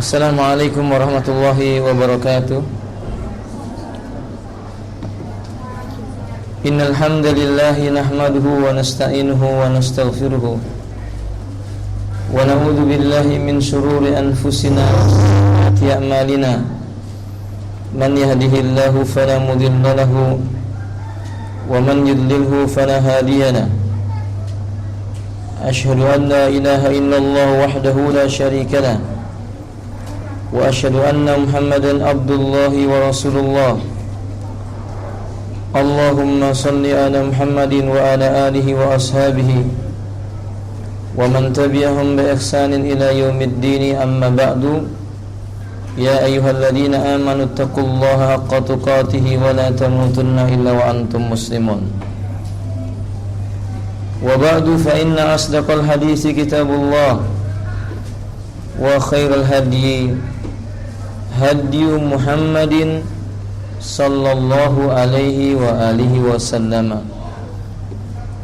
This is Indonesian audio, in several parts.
Assalamualaikum warahmatullahi wabarakatuh. Innal hamdalillahi nahmaduhu wa nasta'inuhu wa nastaghfiruhu wa na'udzu billahi min shururi anfusina wa sayyiati a'malina. Man yahdihillahu fala mudilla lahu wa man yudlilhu fala hadiya lahu. Asyhadu an la ilaha illallah wahdahu la syarika lahu wa asyhadu anna Muhammadan abdullahi wa rasulullah. Allahumma salli ala Muhammadin wa ala alihi wa ashabihi wa man tabi'ahum bi ihsanin ila yaumiddin, amma ba'du. Ya ayyuhalladzina amanu taqullaha haqqa tuqatih wa la tamutunna illa wa antum muslimun. Wa ba'du, fa inna asdaqal hadisi kitabullah wa khairal hadyi hadyu Muhammadin sallallahu alaihi wa alihi wa sallama,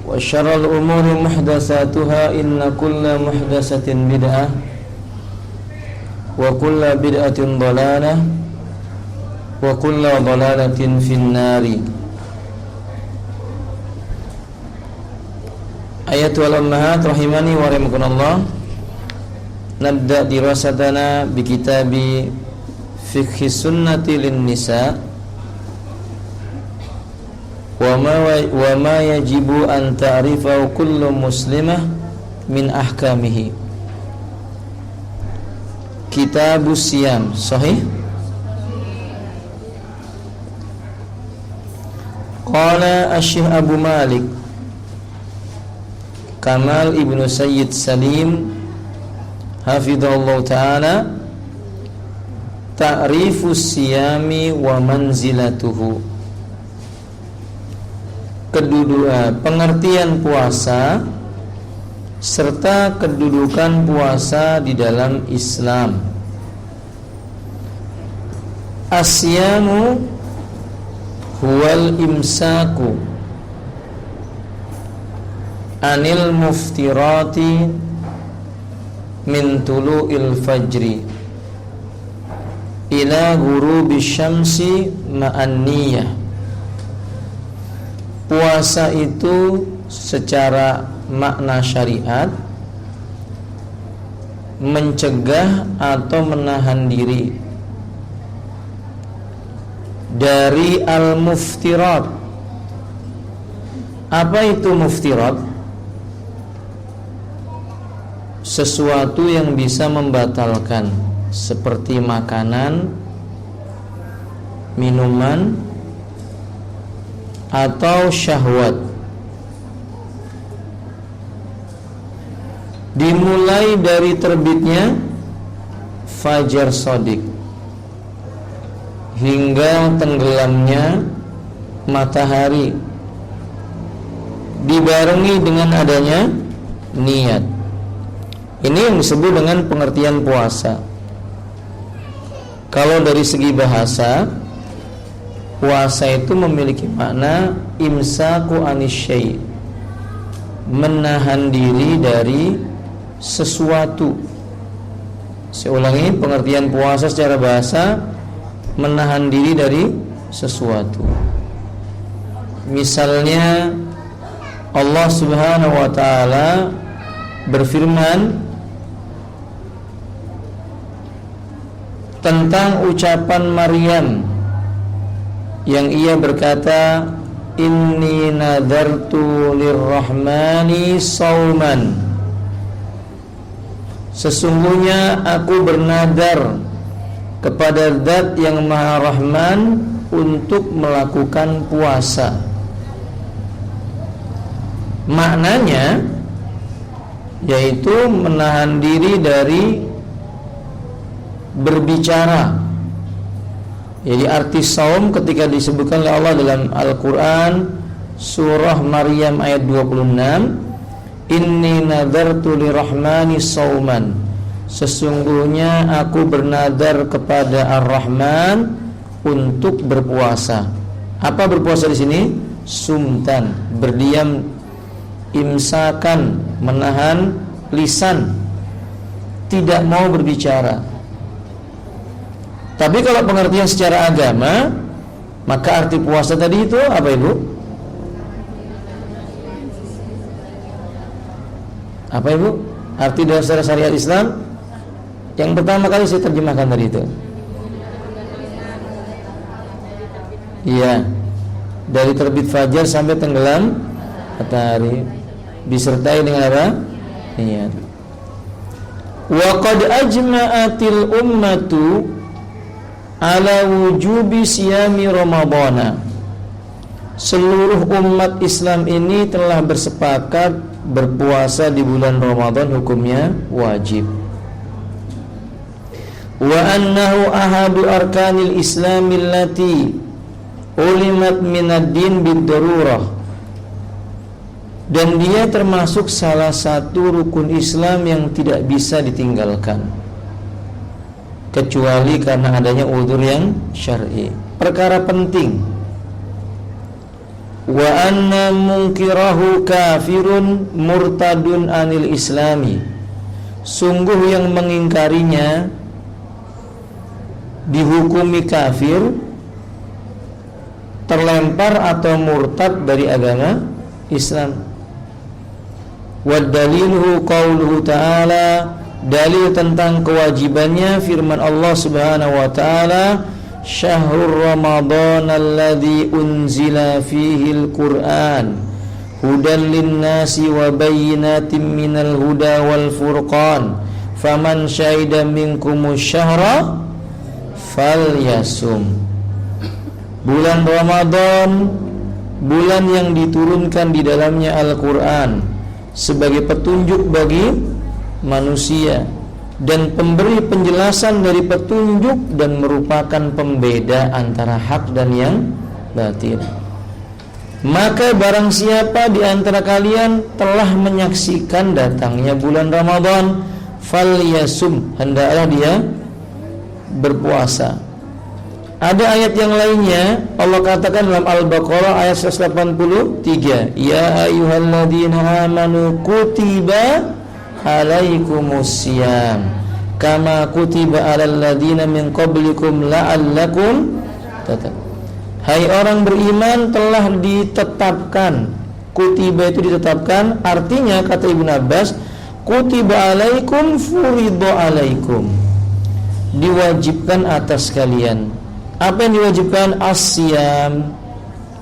wa syarrul umuri muhdatsatuha, inna kulla muhdatsatin bid'ah wa kulla bid'atin dhalalah wa kulla dhalalatin finnari. Ayatul ummahat rahimani wa rahimakumullah. Nabda dirasatana bi kitabi Fiqh Sunnati lin Nisa wa ma yajibu an ta'rifa kullu muslimah min ahkamihi. Kitabus Siyam, sahih. Qala Asy-Syaikh Abu Malik Kamal Ibnu Sayyid Salim hafizahullah ta'ala, ta'rifus siyami wa manzilatuhu. Pengertian puasa serta kedudukan puasa di dalam Islam. Asyamu huwal imsaku anil muftirati min tulu'il fajri ila ghurubi syamsi ma'an niyah. Puasa itu secara makna syariat mencegah atau menahan diri dari al-muftirat. Apa itu muftirat? Sesuatu yang bisa membatalkan, seperti makanan, minuman, atau syahwat. Dimulai dari terbitnya fajar shadiq hingga tenggelamnya matahari, dibarengi dengan adanya niat. Ini yang disebut dengan pengertian puasa. Kalau dari segi bahasa, puasa itu memiliki makna imsaku anisyai, menahan diri dari sesuatu. Saya ulangi, pengertian puasa secara bahasa, menahan diri dari sesuatu. Misalnya Allah Subhanahu wa ta'ala berfirman tentang ucapan Maryam yang ia berkata, inni nadartu lirrahmani sauman, sesungguhnya aku bernadar kepada Zat yang Maha Rahman untuk melakukan puasa. Maknanya yaitu menahan diri dari berbicara. Jadi arti saum ketika disebutkan oleh Allah dalam Al-Quran surah Maryam ayat 26, inni nadartu lirrahmani sauman, sesungguhnya aku bernadar kepada Ar-Rahman untuk berpuasa. Apa berpuasa di sini? Sumtan, berdiam, imsakan, menahan lisan, tidak mau berbicara. Tapi kalau pengertian secara agama, maka arti puasa tadi itu apa Ibu? Apa Ibu? Arti dasar syariat Islam yang pertama kali saya terjemahkan tadi itu. Iya, dari terbit fajar sampai tenggelam matahari, disertai dengan apa? Iya. Wa qad ajma'atil ummatu ala wujubi siyami ramadhana. Seluruh umat Islam ini telah bersepakat berpuasa di bulan Ramadan hukumnya wajib. Wa annahu ahadu arkanil islamil lati ulimat minad din bid-darurah. Dan dia termasuk salah satu rukun Islam yang tidak bisa ditinggalkan kecuali karena adanya udzur yang syar'i. Perkara penting. Wa anna munkirahu kafirun murtadun anil islami. Sungguh yang mengingkarinya dihukumi kafir, terlempar atau murtad dari agama Islam. Wa daliluhu qauluhu ta'ala, dalil tentang kewajibannya firman Allah Subhanahu wa taala, syahrul ramadhan alladzi unzila fihil qur'an hudan linnasi wa bayyinatin minal huda wal furqan faman syahida minkumus syahra falyasum. Bulan Ramadan, bulan yang diturunkan di dalamnya Al-Qur'an sebagai petunjuk bagi manusia dan pemberi penjelasan dari petunjuk dan merupakan pembeda antara hak dan yang batil. Maka barang siapa di antara kalian telah menyaksikan datangnya bulan Ramadan, falyasum, hendaklah dia berpuasa. Ada ayat yang lainnya Allah katakan dalam Al-Baqarah ayat 183, ya ayyuhalladzina amanu kutiba alaikumusiyam kama kutiba alal ladzina min qablikum la'allakum tattaqun. Hai orang beriman, telah ditetapkan. Kutiba itu ditetapkan, artinya kata Ibnu Abbas, kutiba alaikum furidha alaikum, diwajibkan atas kalian. Apa yang diwajibkan? As-siyam,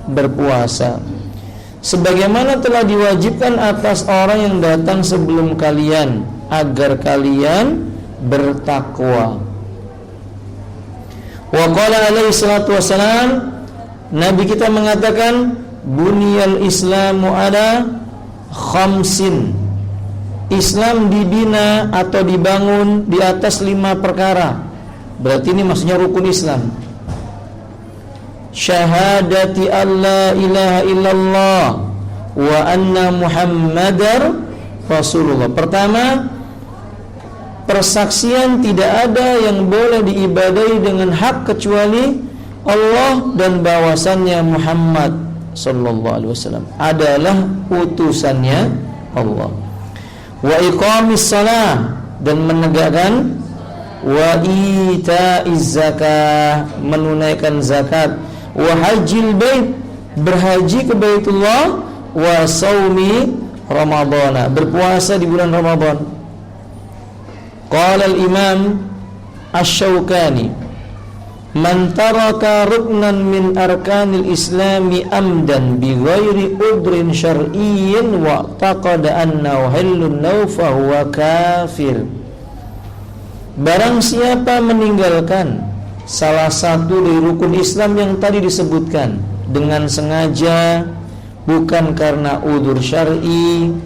berpuasa. Sebagaimana telah diwajibkan atas orang yang datang sebelum kalian, agar kalian bertakwa. Wa qala alaihi salatu wassalam, Nabi kita mengatakan, buniyal islamu ala khamsin. Islam dibina atau dibangun di atas 5 perkara. Berarti ini maksudnya rukun Islam. Syahadati alla ilaha illallah wa anna muhammadar rasulullah. Pertama, persaksian tidak ada yang boleh diibadahi dengan hak kecuali Allah dan bahwasannya Muhammad sallallahu alaihi wasallam adalah utusannya Allah. Wa iqamis shalah, dan menegakkan, wa itaiz zakah, menunaikan zakat, wa hajjil bait, berhaji ke Baitullah, wa saumi ramadhana, berpuasa di bulan Ramadan. Qala al-imam asy-Syaukani, man taraka ruknan min arkanil islami amdan bi ghairi udrin syar'iyyin wa taqada annahu halun fa huwa kafir. Barang siapa meninggalkan salah satu dari rukun Islam yang tadi disebutkan dengan sengaja, bukan karena udzur syar'i,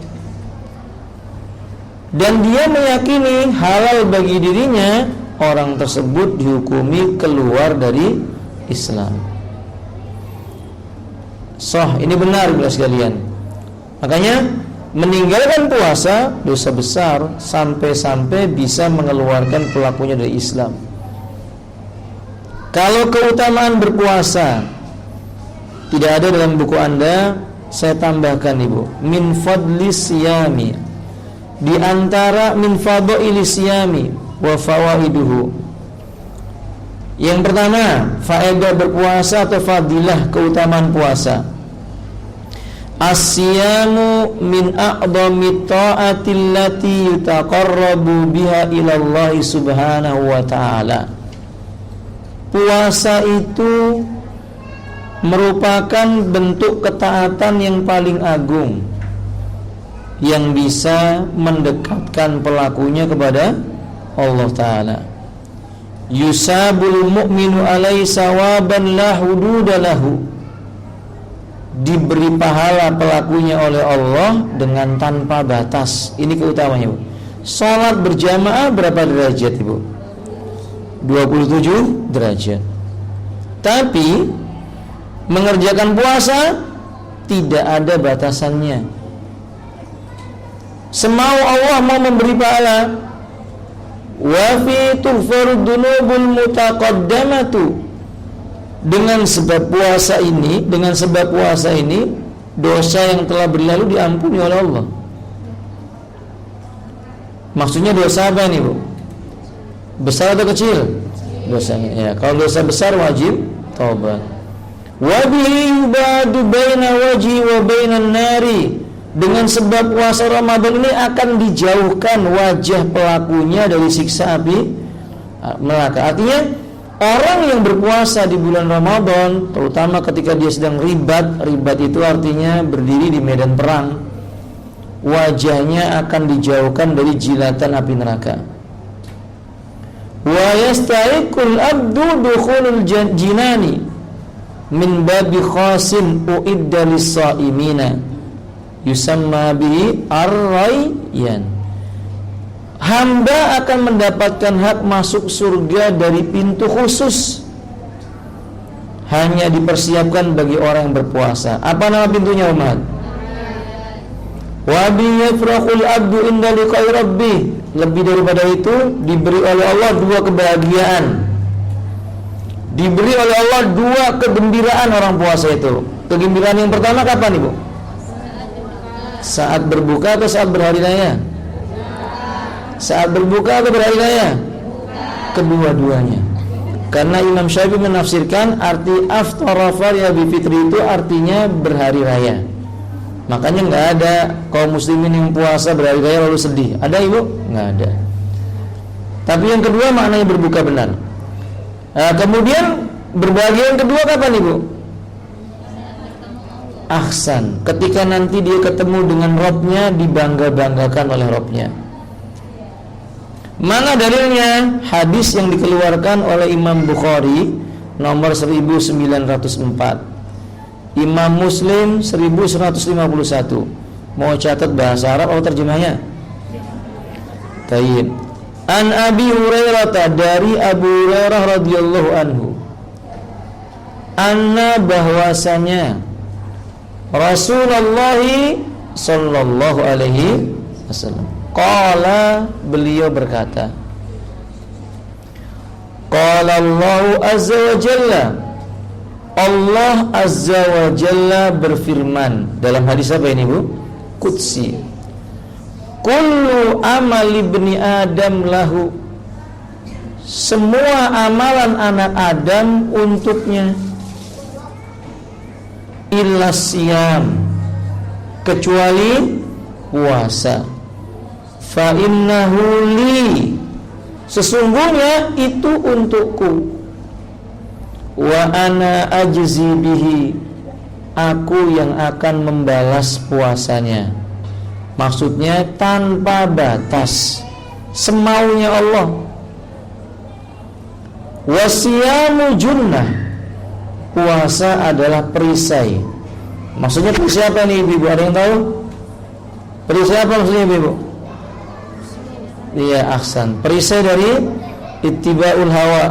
dan dia meyakini halal bagi dirinya, orang tersebut dihukumi keluar dari Islam. Ini benar bila sekalian. Makanya meninggalkan puasa dosa besar, sampai-sampai bisa mengeluarkan pelakunya dari Islam. Kalau keutamaan berpuasa tidak ada dalam buku Anda, saya tambahkan Ibu, min fadlis siyami, di antara min fadailis siyami wa fawaiduhu, Yang pertama, faedah berpuasa atau fadilah keutamaan puasa. As-siyamu min a'dhamit ta'ati allati yutaqarrabu biha ila Allah subhanahu wa ta'ala. Puasa itu merupakan bentuk ketaatan yang paling agung yang bisa mendekatkan pelakunya kepada Allah Ta'ala. Yusabul mu'minu alaihi sawaban la hududa lahu. Diberi pahala pelakunya oleh Allah dengan tanpa batas. Ini keutamaannya, Bu. Salat berjamaah berapa derajat, Ibu? 27 derajat. Tapi mengerjakan puasa tidak ada batasannya. Semau Allah mau memberi pahala. Wa fi tughfaru dzunubul mutaqaddamatu. Dengan sebab puasa ini dosa yang telah berlalu diampuni oleh Allah. Maksudnya dosa apa ini, Bu? Besar atau kecil? Dosanya. Ya, kalau dosa besar wajib taubat. Wa bihi yubadu baina wajhi wa bainan nari. Dengan sebab puasa Ramadan ini akan dijauhkan wajah pelakunya dari siksa api neraka. Artinya orang yang berpuasa di bulan Ramadan, terutama ketika dia sedang ribat itu artinya berdiri di medan perang, wajahnya akan dijauhkan dari jilatan api neraka. Wa yastahiqul abdu dukhulul jinani min babi khasin uidda lis-shaimina yusamma bihi ar-rayyan. Hamba akan mendapatkan hak masuk surga dari pintu khusus, hanya dipersiapkan bagi orang yang berpuasa. Apa nama pintunya, umat? Wa bi yafrahul abdu inda liqa'i rabbih. Lebih daripada itu, diberi oleh Allah dua kebahagiaan. Diberi oleh Allah dua kegembiraan orang puasa itu. Kegembiraan yang pertama kapan, Ibu? Saat berbuka atau saat berhari raya? Saat berbuka atau berhari raya? Kedua-duanya. Karena Imam Syafi'i menafsirkan arti aftara farya bi fitri itu artinya berhari raya. Makanya nggak ada kaum muslimin yang puasa berhari raya lalu sedih. Ada, Ibu? Nggak ada. Tapi yang kedua maknanya berbuka benar. Kemudian berbahagia yang kedua kapan, Ibu? Ahsan, ketika nanti dia ketemu dengan Robnya, dibangga-banggakan oleh Robnya. Mana dalilnya? Hadis yang dikeluarkan oleh Imam Bukhari nomor 1904, Imam Muslim 1151. Mau catat bahasa Arab atau terjemahnya? Tayyib. An Abi Hurairah, dari Abu Hurairah radhiyallahu anhu, anna bahwasanya Rasulullah sallallahu alaihi wasallam qala, beliau berkata, qala Allah azza wa jalla, Allah azza wa jalla berfirman dalam hadis apa ini, Bu? Qudsi. Kullu amal ibni Adam lahu. Semua amalan anak Adam untuknya. Illa siyam, kecuali puasa. Fa innahu li, sesungguhnya itu untukku. Wa ana ajzi bihi, aku yang akan membalas puasanya. Maksudnya tanpa batas, semaunya Allah. Wasiyamu junnah, puasa adalah perisai. Maksudnya perisai apa nih, Ibu? Ada yang tahu? Perisai apa maksudnya, Ibu? Iya, ahsan. Perisai dari ittiba'ul hawa,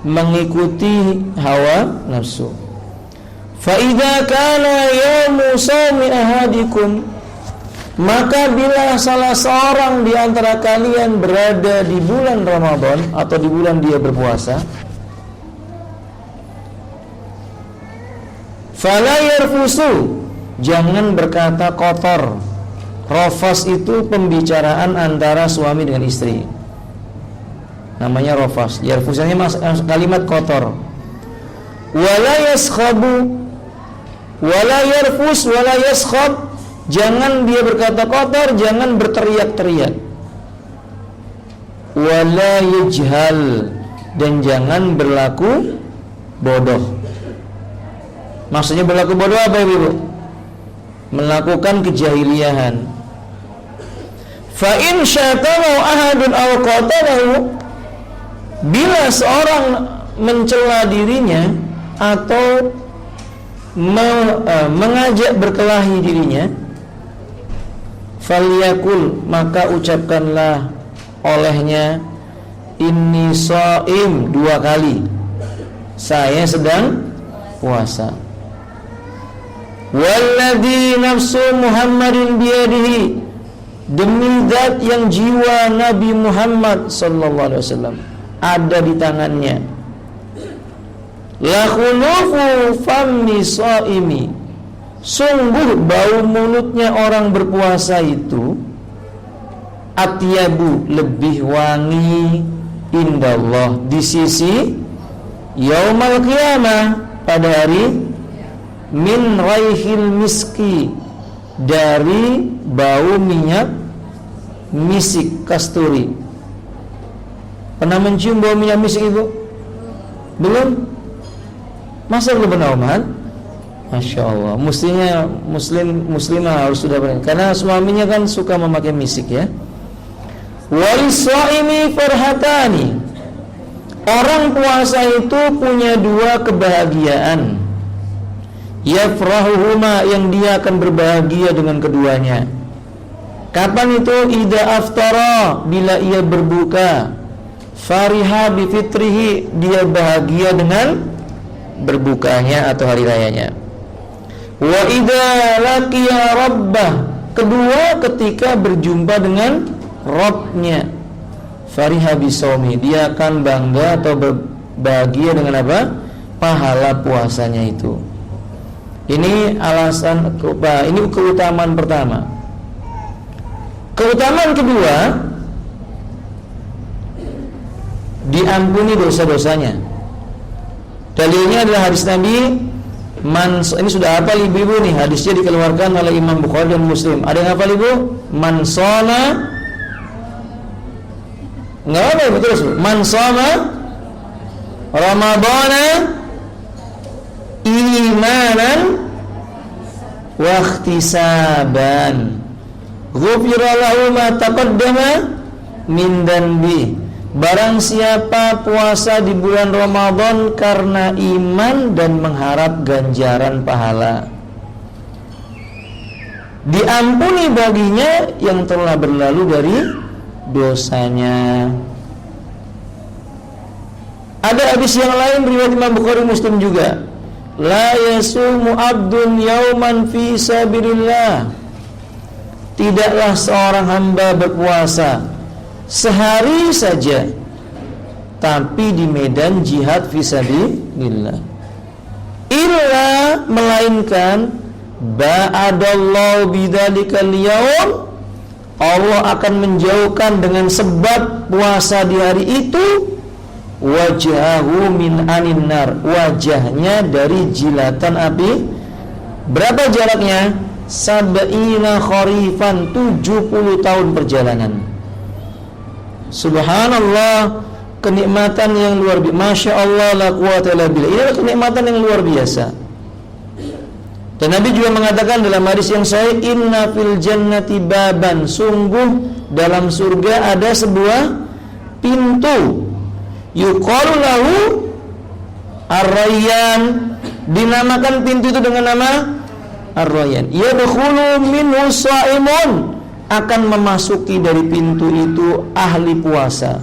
mengikuti hawa nafsu. Fa idza kana yaumu shaumi ahadikum, maka bila salah seorang di antara kalian berada di bulan Ramadan atau di bulan dia berpuasa, fala yarfusu, jangan berkata kotor. Rafas itu pembicaraan antara suami dengan istri. namanya rafas. Yarfusannya kalimat kotor. Wala yaskhabu, wala yarfus, wala yaskhab. Jangan dia berkata kotor, jangan berteriak-teriak. Wala yajhal, dan jangan berlaku bodoh. Maksudnya berlaku bodoh apa Ibu? Melakukan kejahiliahan. Fa in syatama ahadun aw qatalahu, bila seorang mencela dirinya atau mengajak berkelahi dirinya, falyakul, maka ucapkanlah olehnya, inni shaim, 2 kali, saya sedang puasa. Walladzi nafsu Muhammadin biyadihi, demi zat yang jiwa Nabi Muhammad sallallahu alaihi wasallam ada di tangannya, la khulufu fammi shaimi, sungguh bau mulutnya orang berpuasa itu atyabu, lebih wangi, indallah, di sisi yaumal qiyamah, pada hari, min raihil miski, dari bau minyak misik, kasturi. Pernah mencium bau minyak misik Ibu? Belum? Masa belum pernah Oman? Masya Allah. Mestinya muslimah harus sudah pernah, karena suaminya kan suka memakai misik ya. Waliswaimi farhatani, orang puasa itu punya 2 kebahagiaan. Yafrahuhuma, yang dia akan berbahagia dengan keduanya. Kapan itu? Idza aftara, bila ia berbuka. Fariha bifitrihi, dia bahagia dengan berbukanya atau hari rayanya. Wa idza laqiya rabbah, kedua ketika berjumpa dengan Rabbnya. Fariha bisawmi, dia akan bangga atau berbahagia dengan apa? Pahala puasanya itu. Ini alasan, ini keutamaan pertama. Keutamaan kedua, diampuni dosa-dosanya. Dalilnya adalah hadis Nabi. Ini sudah hafal ibu-ibu nih, hadisnya dikeluarkan oleh Imam Bukhari dan Muslim. Ada yang hafal Ibu? Man shoma, enggak apa Ibu, terus man shoma Ramadhana imanan wa ihtisaban, ghufira lahu ma taqaddama min dhanbi. Barang siapa puasa di bulan Ramadan karena iman dan mengharap ganjaran pahala, diampuni baginya yang telah berlalu dari dosanya. Ada hadis yang lain riwayat Imam Bukhari Muslim juga. La yasumu abdun yauman fi sabilillah, tidaklah seorang hamba berpuasa sehari saja tapi di medan jihad fi sabilillah, illa, melainkan ba'adallahu bidzalikal yaum, Allah akan menjauhkan dengan sebab puasa di hari itu wajahu min anin nar, wajahnya dari jilatan api. Berapa jaraknya? Sab'ina kharifan, 70 tahun perjalanan. Subhanallah, kenikmatan yang luar biasa. Masya Allah, la quwwata illa billah. Ini adalah kenikmatan yang luar biasa. Dan Nabi juga mengatakan dalam hadis yang sahih, inna fil jannati baban, sungguh dalam surga ada sebuah pintu, yuqalu lahu ar-rayyan, dinamakan pintu itu dengan nama ar-rayyan. Yadkhulu minhu shaimun, akan memasuki dari pintu itu ahli puasa.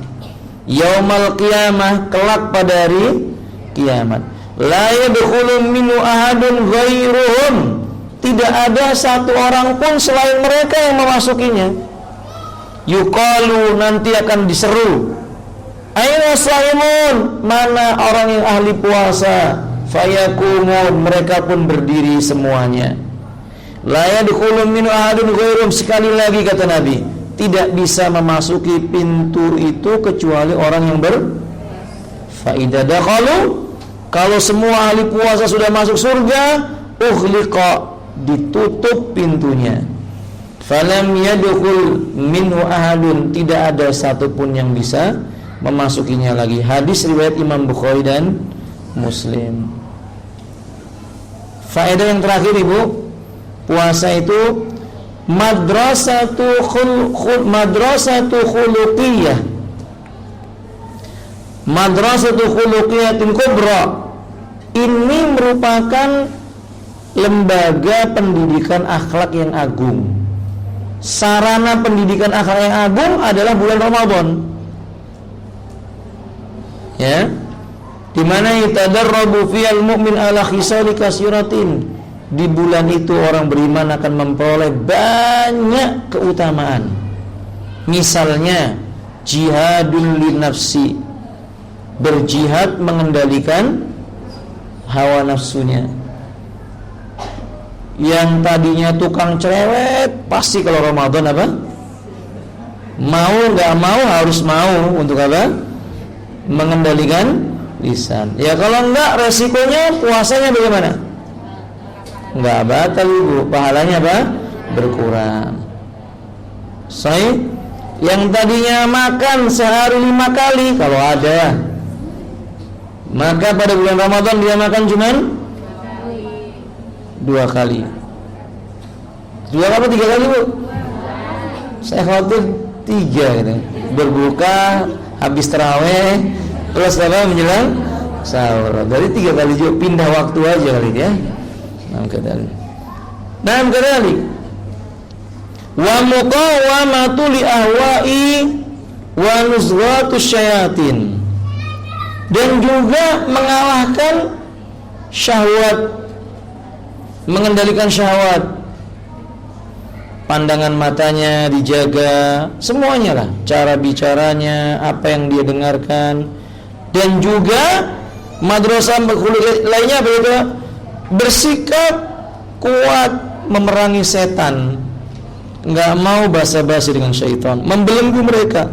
Yaumal qiyamah, kelak pada hari kiamat. La yadkhulu minhu ahadun ghairuhum, tidak ada satu orang pun selain mereka yang memasukinya. Yuqalu, nanti akan diseru, aina shaimun, mana orang yang ahli puasa? Fayaqumun, mereka pun berdiri semuanya. La yadkhulu minhu ahadun ghairuhum, sekali lagi kata Nabi, tidak bisa memasuki pintu itu kecuali orang yang berfaedah. Kalau semua ahli puasa sudah masuk surga, ughliqa, ditutup pintunya. Falam yadkhul minhu ahadun, tidak ada satupun yang bisa memasukinya lagi. Hadis riwayat Imam Bukhari dan Muslim. Faedah yang terakhir Ibu, puasa itu madrasatu khuluqiyah. Madrasatu khuluqiyatin kubra. Ini merupakan lembaga pendidikan akhlak yang agung. Sarana pendidikan akhlak yang agung adalah bulan Ramadan. Ya. Di mana yatadarrabu fiyal mu'min ala khisali kasiratin. Di bulan itu orang beriman akan memperoleh banyak keutamaan. Misalnya jihadul linafsi, berjihad mengendalikan hawa nafsunya. Yang tadinya tukang cerewet, pasti kalau Ramadan apa? Mau nggak mau harus mau untuk apa? Mengendalikan lisan. Ya kalau enggak, resikonya puasanya bagaimana? Enggak batal Ibu, pahalanya apa? Berkurang. Sahih? Yang tadinya makan sehari 5 kali, kalau ada, maka pada bulan Ramadan dia makan cuman 2 kali. 2 apa 3 kali Bu? Saya khawatir 3 gitu. Berbuka, habis tarawih, terus apa menjelang sahur. Dari 3 kali juga, pindah waktu aja kali ya. Nah, kembali. Wa muqawamatu li ahwa'i wa nuzghatu syayatin. Dan juga mengalahkan syahwat, mengendalikan syahwat. Pandangan matanya dijaga, semuanya lah, cara bicaranya, apa yang dia dengarkan. Dan juga madrasah lainnya begitu, bersikap kuat memerangi setan, nggak mau basa-basi dengan syaitan, membelenggu mereka.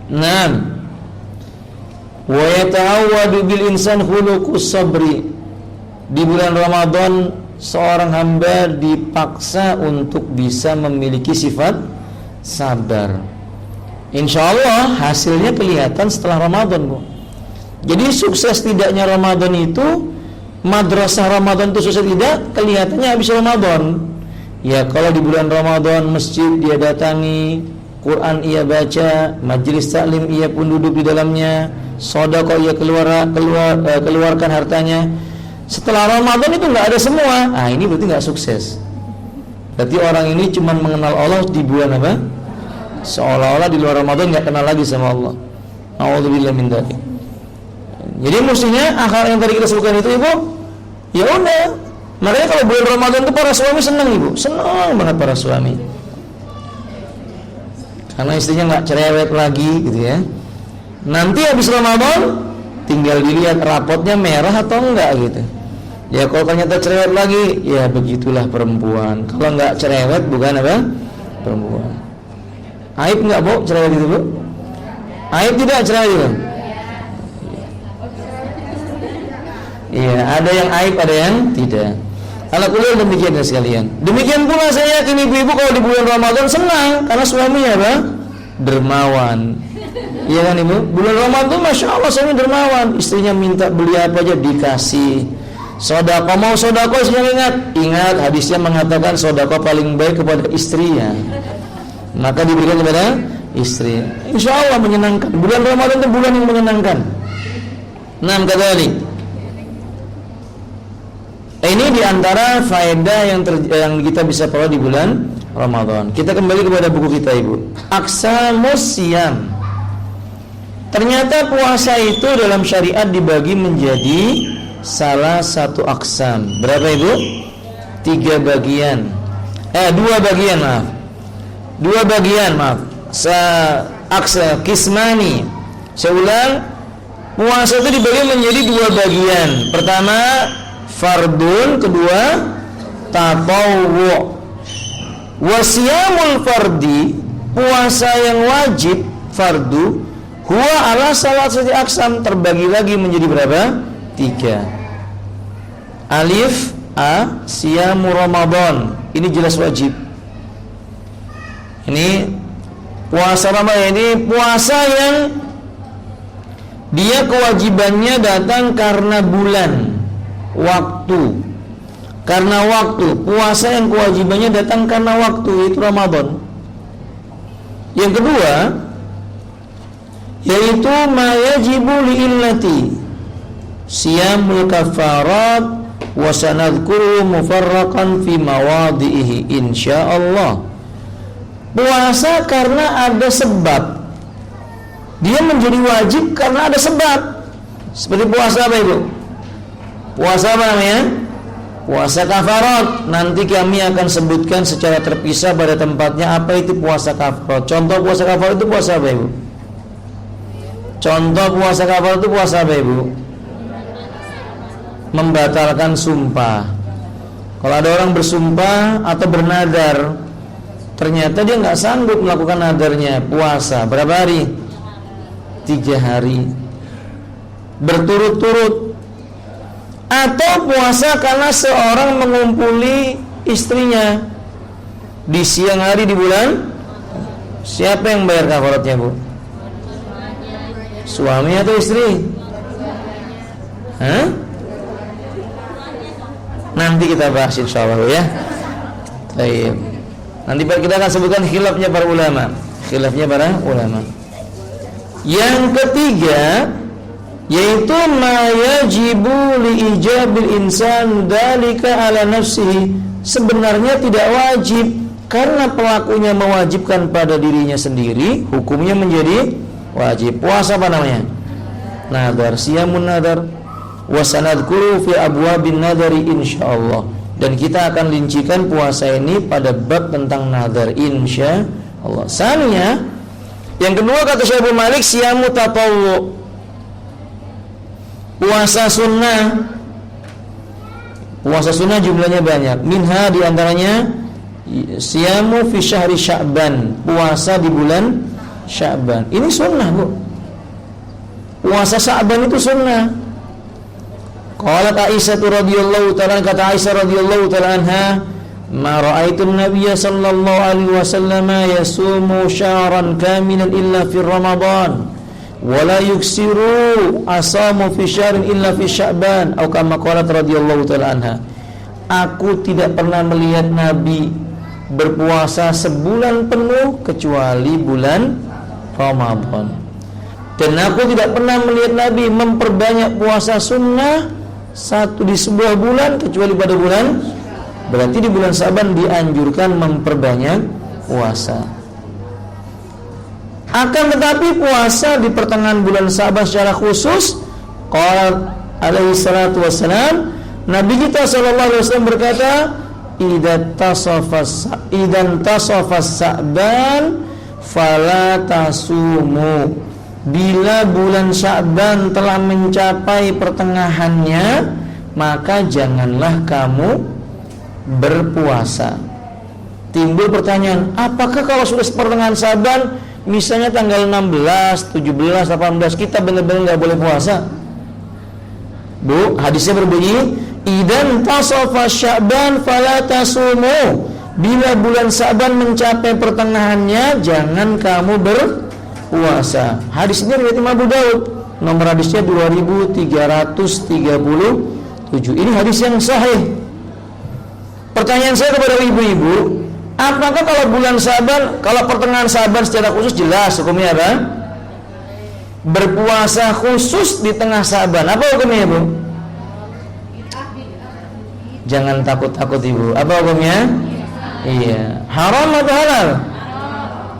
Nah, wa yata'awwadu bil insan khuluqus sabri. Di bulan Ramadan seorang hamba dipaksa untuk bisa memiliki sifat sabar. Insya Allah hasilnya kelihatan setelah Ramadan Bu. Jadi sukses tidaknya Ramadan itu, madrasah Ramadan itu sukses tidak, kelihatannya habis Ramadan. Ya kalau di bulan Ramadan masjid dia datangi, Quran ia baca, majelis taklim ia pun duduk di dalamnya, sedekah ia keluarkan hartanya. Setelah Ramadan itu nggak ada semua. Ah ini berarti nggak sukses. Berarti orang ini cuma mengenal Allah di bulan apa? Seolah-olah di luar Ramadan nggak kenal lagi sama Allah. A'udzubillah min dzalik. Jadi mestinya akal yang tadi kita sebutkan itu Ibu, ya udah. Makanya kalau bulan Ramadan itu para suami senang Ibu, senang banget para suami. Karena istrinya nggak cerewet lagi gitu ya. Nanti habis Ramadan tinggal dilihat rapotnya merah atau enggak gitu. Ya kalau ternyata cerewet lagi, ya begitulah perempuan. Kalau nggak cerewet bukan apa? Perempuan. Aib nggak Bu cerewet itu Bu? Aib tidak cerewet itu? Iya, ada yang aib, ada yang tidak. Ala kulli demikian ya sekalian. Demikian pula saya yakin ibu-ibu kalau di bulan Ramadan senang karena suaminya apa? Dermawan. Iya kan Ibu? Bulan Ramadan Masya Allah suami dermawan. Istrinya minta beli apa aja dikasih. Sedekah, mau sedekah istrinya ingat hadisnya mengatakan sedekah paling baik kepada istrinya. Maka diberikan kepada istri. Insya Allah menyenangkan. Bulan Ramadan itu bulan yang menyenangkan. Nah, kata ini diantara faedah yang kita bisa peroleh di bulan Ramadan. Kita kembali kepada buku kita Ibu. Aqsamus Siyam. Ternyata puasa itu dalam syariat dibagi menjadi salah satu aqsam. Berapa Ibu? 3 bagian. 2 bagian maaf. 2 bagian maaf. Aqsa kismani. Saya ulang, puasa itu dibagi menjadi 2 bagian. Pertama fardun, kedua tatawwu. Wasiyamul fardi, puasa yang wajib fardu, huwa ala salasati aqsam, terbagi lagi menjadi berapa? 3. Alif A, siyamu Ramadan, ini jelas wajib. Ini puasa Ramadan, ini puasa yang dia kewajibannya datang karena bulan, waktu. Karena waktu, puasa yang kewajibannya datang karena waktu, itu Ramadan. Yang kedua, yaitu ma yajibu li'illati, siyamul kafarat, wa sanadhkuru mufarraqan fi mawadhihi insyaallah. Puasa karena ada sebab, dia menjadi wajib karena ada sebab. Seperti puasa apa itu? Puasa apa namanya? Puasa kafarat. Nanti kami akan sebutkan secara terpisah pada tempatnya apa itu puasa kafarat. Contoh puasa kafarat itu puasa apa, Ibu? Contoh puasa kafarat itu puasa apa, Ibu? Membatalkan sumpah. Kalau ada orang bersumpah atau bernadar, ternyata dia nggak sanggup melakukan nadarnya, puasa berapa hari? 3 hari berturut-turut. Atau puasa karena seorang mengumpuli istrinya di siang hari di bulan. Siapa yang bayar kafaratnya, Bu? Suami atau istri? Hah? Nanti kita bahas insyaallah ya. Baik. Nanti kita akan sebutkan khilafnya para ulama. Khilafnya para ulama. Yang ketiga, yaitu ma yajibu li ijabil insan dalika ala nafsihi, sebenarnya tidak wajib karena pelakunya mewajibkan pada dirinya sendiri, hukumnya menjadi wajib. Puasa apa namanya? Nadar, siyamun nadar. Wa sanadkuru fi abwabin nadari insyaallah. Dan kita akan lincikan puasa ini pada bab tentang nadar insyaallah. Saninya, yang kedua kata Syekh Malik, siyamu tatawwu, puasa sunnah. Puasa sunnah jumlahnya banyak. Minha diantaranya siyamu fi syahri Sya'ban, puasa di bulan Sya'ban. Ini sunnah, Bu. Puasa Sya'ban itu sunnah. Qalat Aisyah radhiyallahu ta'ala, kata Aisyah radhiyallahu ta'ala anha, ma ra'aitu an-nabiyya sallallahu alaihi wasallam yasumu syahran kamilan illa fi Ramadan. Wala yuksiru asamu fi syahrin illa fi Sya'ban, atau kama qalat radhiyallahu ta'ala anha. Aku tidak pernah melihat Nabi berpuasa sebulan penuh kecuali bulan Ramadan. Dan aku tidak pernah melihat Nabi memperbanyak puasa sunnah satu di sebuah bulan kecuali pada bulan. Berarti di bulan Sya'ban dianjurkan memperbanyak puasa. Akan tetapi puasa di pertengahan bulan Sya'ban secara khusus, qala alaihi salatu wassalam, Nabi kita sallallahu alaihi wasallam berkata, idan tasafas Sya'ban fala tasumu. Bila bulan Sya'ban telah mencapai pertengahannya, maka janganlah kamu berpuasa. Timbul pertanyaan, apakah kalau sudah pertengahan Sya'ban, misalnya tanggal 16, 17, 18, kita benar-benar nggak boleh puasa? Bu, hadisnya berbunyi, idan tasafa Sya'ban fala tasumu. Bila bulan Sya'ban mencapai pertengahannya, jangan kamu berpuasa. Hadis ini riwayat Imam Abu Daud, nomor hadisnya 2337. Ini hadis yang sahih. Pertanyaan saya kepada ibu-ibu, apakah kalau bulan Sya'ban, kalau pertengahan Sya'ban secara khusus jelas hukumnya apa? Berpuasa khusus di tengah Sya'ban. Apa hukumnya, Bu? Jangan takut-takut, Ibu. Apa hukumnya? Iya. Haram atau halal?